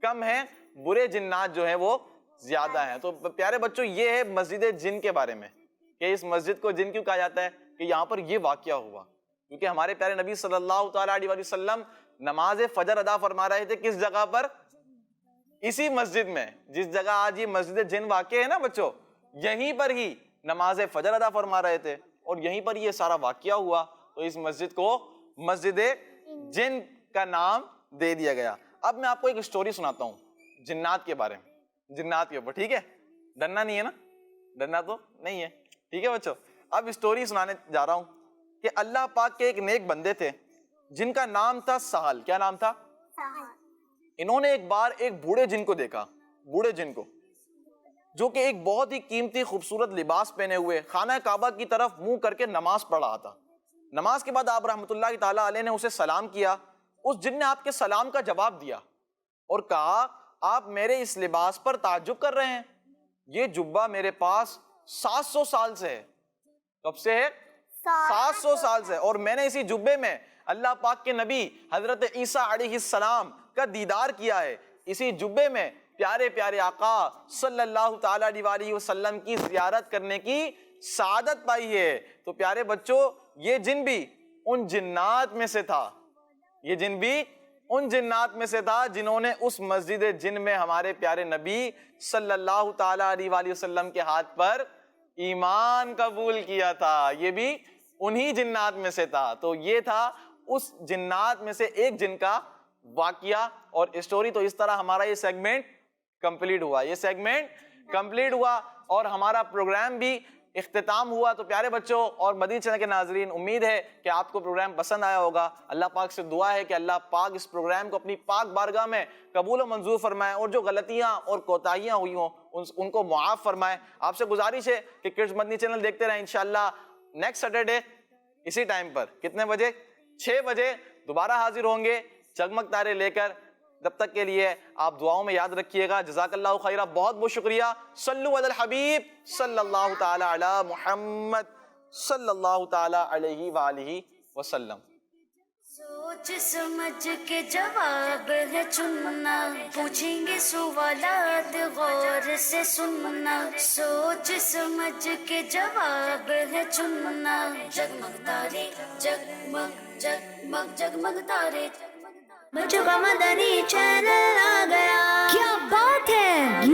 B: کم ہیں. برے جنات جو ہیں وہ زیادہ ہیں. تو پیارے بچوں یہ ہے مسجد جن کے بارے میں, کہ اس مسجد کو جن کیوں کہا جاتا ہے, کہ یہاں پر یہ واقعہ ہوا کیونکہ ہمارے پیارے نبی صلی اللہ تعالی علیہ وسلم نماز فجر ادا فرما رہے تھے. کس جگہ پر؟ اسی مسجد میں. جس جگہ آج یہ مسجد جن واقع ہے نا بچوں, یہیں پر ہی نماز فجر ادا فرما رہے تھے, اور یہیں پر یہ سارا واقعہ ہوا. تو اس مسجد کو مسجد جن کا نام دے دیا گیا. اب میں آپ کو ایک اسٹوری سناتا ہوں جنات کے بارے میں، جنات کے اوپر، ٹھیک ہے؟ ڈرنا نہیں ہے نا؟ ڈرنا تو نہیں ہے، ٹھیک ہے بچوں؟ اب اسٹوری سنانے جا رہا ہوں کہ اللہ پاک کے ایک نیک بندے تھے جن کا نام تھا سہل. کیا نام تھا؟ انہوں نے ایک بار ایک بوڑھے جن کو دیکھا، بوڑھے جن کو، جو کہ ایک بہت ہی قیمتی خوبصورت لباس پہنے ہوئے خانہ کعبہ کی طرف منہ کر کے نماز پڑھ رہا تھا. نماز کے بعد آپ رحمۃ اللہ تعالیٰ علیہ نے اسے سلام کیا. اس جن نے آپ کے سلام کا جواب دیا اور کہا آپ میرے اس لباس پر تعجب کر رہے ہیں؟ یہ جبہ میرے پاس 700 سال سے ہے. کب سے ہے؟ 700 سال سے. اور میں نے اسی جبے میں اللہ پاک کے نبی حضرت عیسیٰ علیہ السلام کا دیدار کیا ہے. اسی جبے میں پیارے پیارے آقا صلی اللہ تعالیٰ علیہ وسلم کی زیارت کرنے کی سعادت پائی ہے. تو پیارے بچوں، یہ جن بھی ان جنات میں سے تھا، یہ جن بھی ان جنات میں سے تھا جنہوں نے اس مسجد جن میں ہمارے پیارے نبی صلی اللہ تعالیٰ علیہ وسلم کے ہاتھ پر ایمان قبول کیا تھا. یہ بھی انہی جنات میں سے تھا. تو یہ تھا اس جنات میں سے ایک جن کا واقعہ اور اسٹوری. تو اس طرح ہمارا یہ سیگمنٹ کمپلیٹ ہوا، یہ سیگمنٹ کمپلیٹ ہوا اور ہمارا پروگرام بھی اختتام ہوا. تو پیارے بچوں اور مدنی چینل کے ناظرین، امید ہے کہ آپ کو پروگرام پسند آیا ہوگا. اللہ پاک سے دعا ہے کہ اللہ پاک اس پروگرام کو اپنی پاک بارگاہ میں قبول و منظور فرمائے اور جو غلطیاں اور کوتاہیاں ہوئی ہوں ان کو معاف فرمائے. آپ سے گزارش ہے کہ کڈز مدنی چینل دیکھتے رہیں. انشاءاللہ نیکسٹ سیٹرڈے اسی ٹائم پر کتنے بجے؟ 6 بجے دوبارہ حاضر ہوں گے جگمگ تارے لے کر. جب تک کے لیے آپ دعاؤں میں یاد رکھیے گا. جزاک اللہ خیرہ. بہت بہت شکریہ. صلو علی الحبیب صلی اللہ تعالی علی محمد صلی اللہ تعالی علیہ وآلہ وسلم.
A: سوچ سمجھ کے جواب ہے چننا، پوچھیں گے سوالات غور سے سننا. سوچ سمجھ کے جواب ہے چننا. جگمگ تارے جگمگ جگمگ جگمگ تارے. بچوں کا مدنی چینل آ گیا. کیا بات ہے!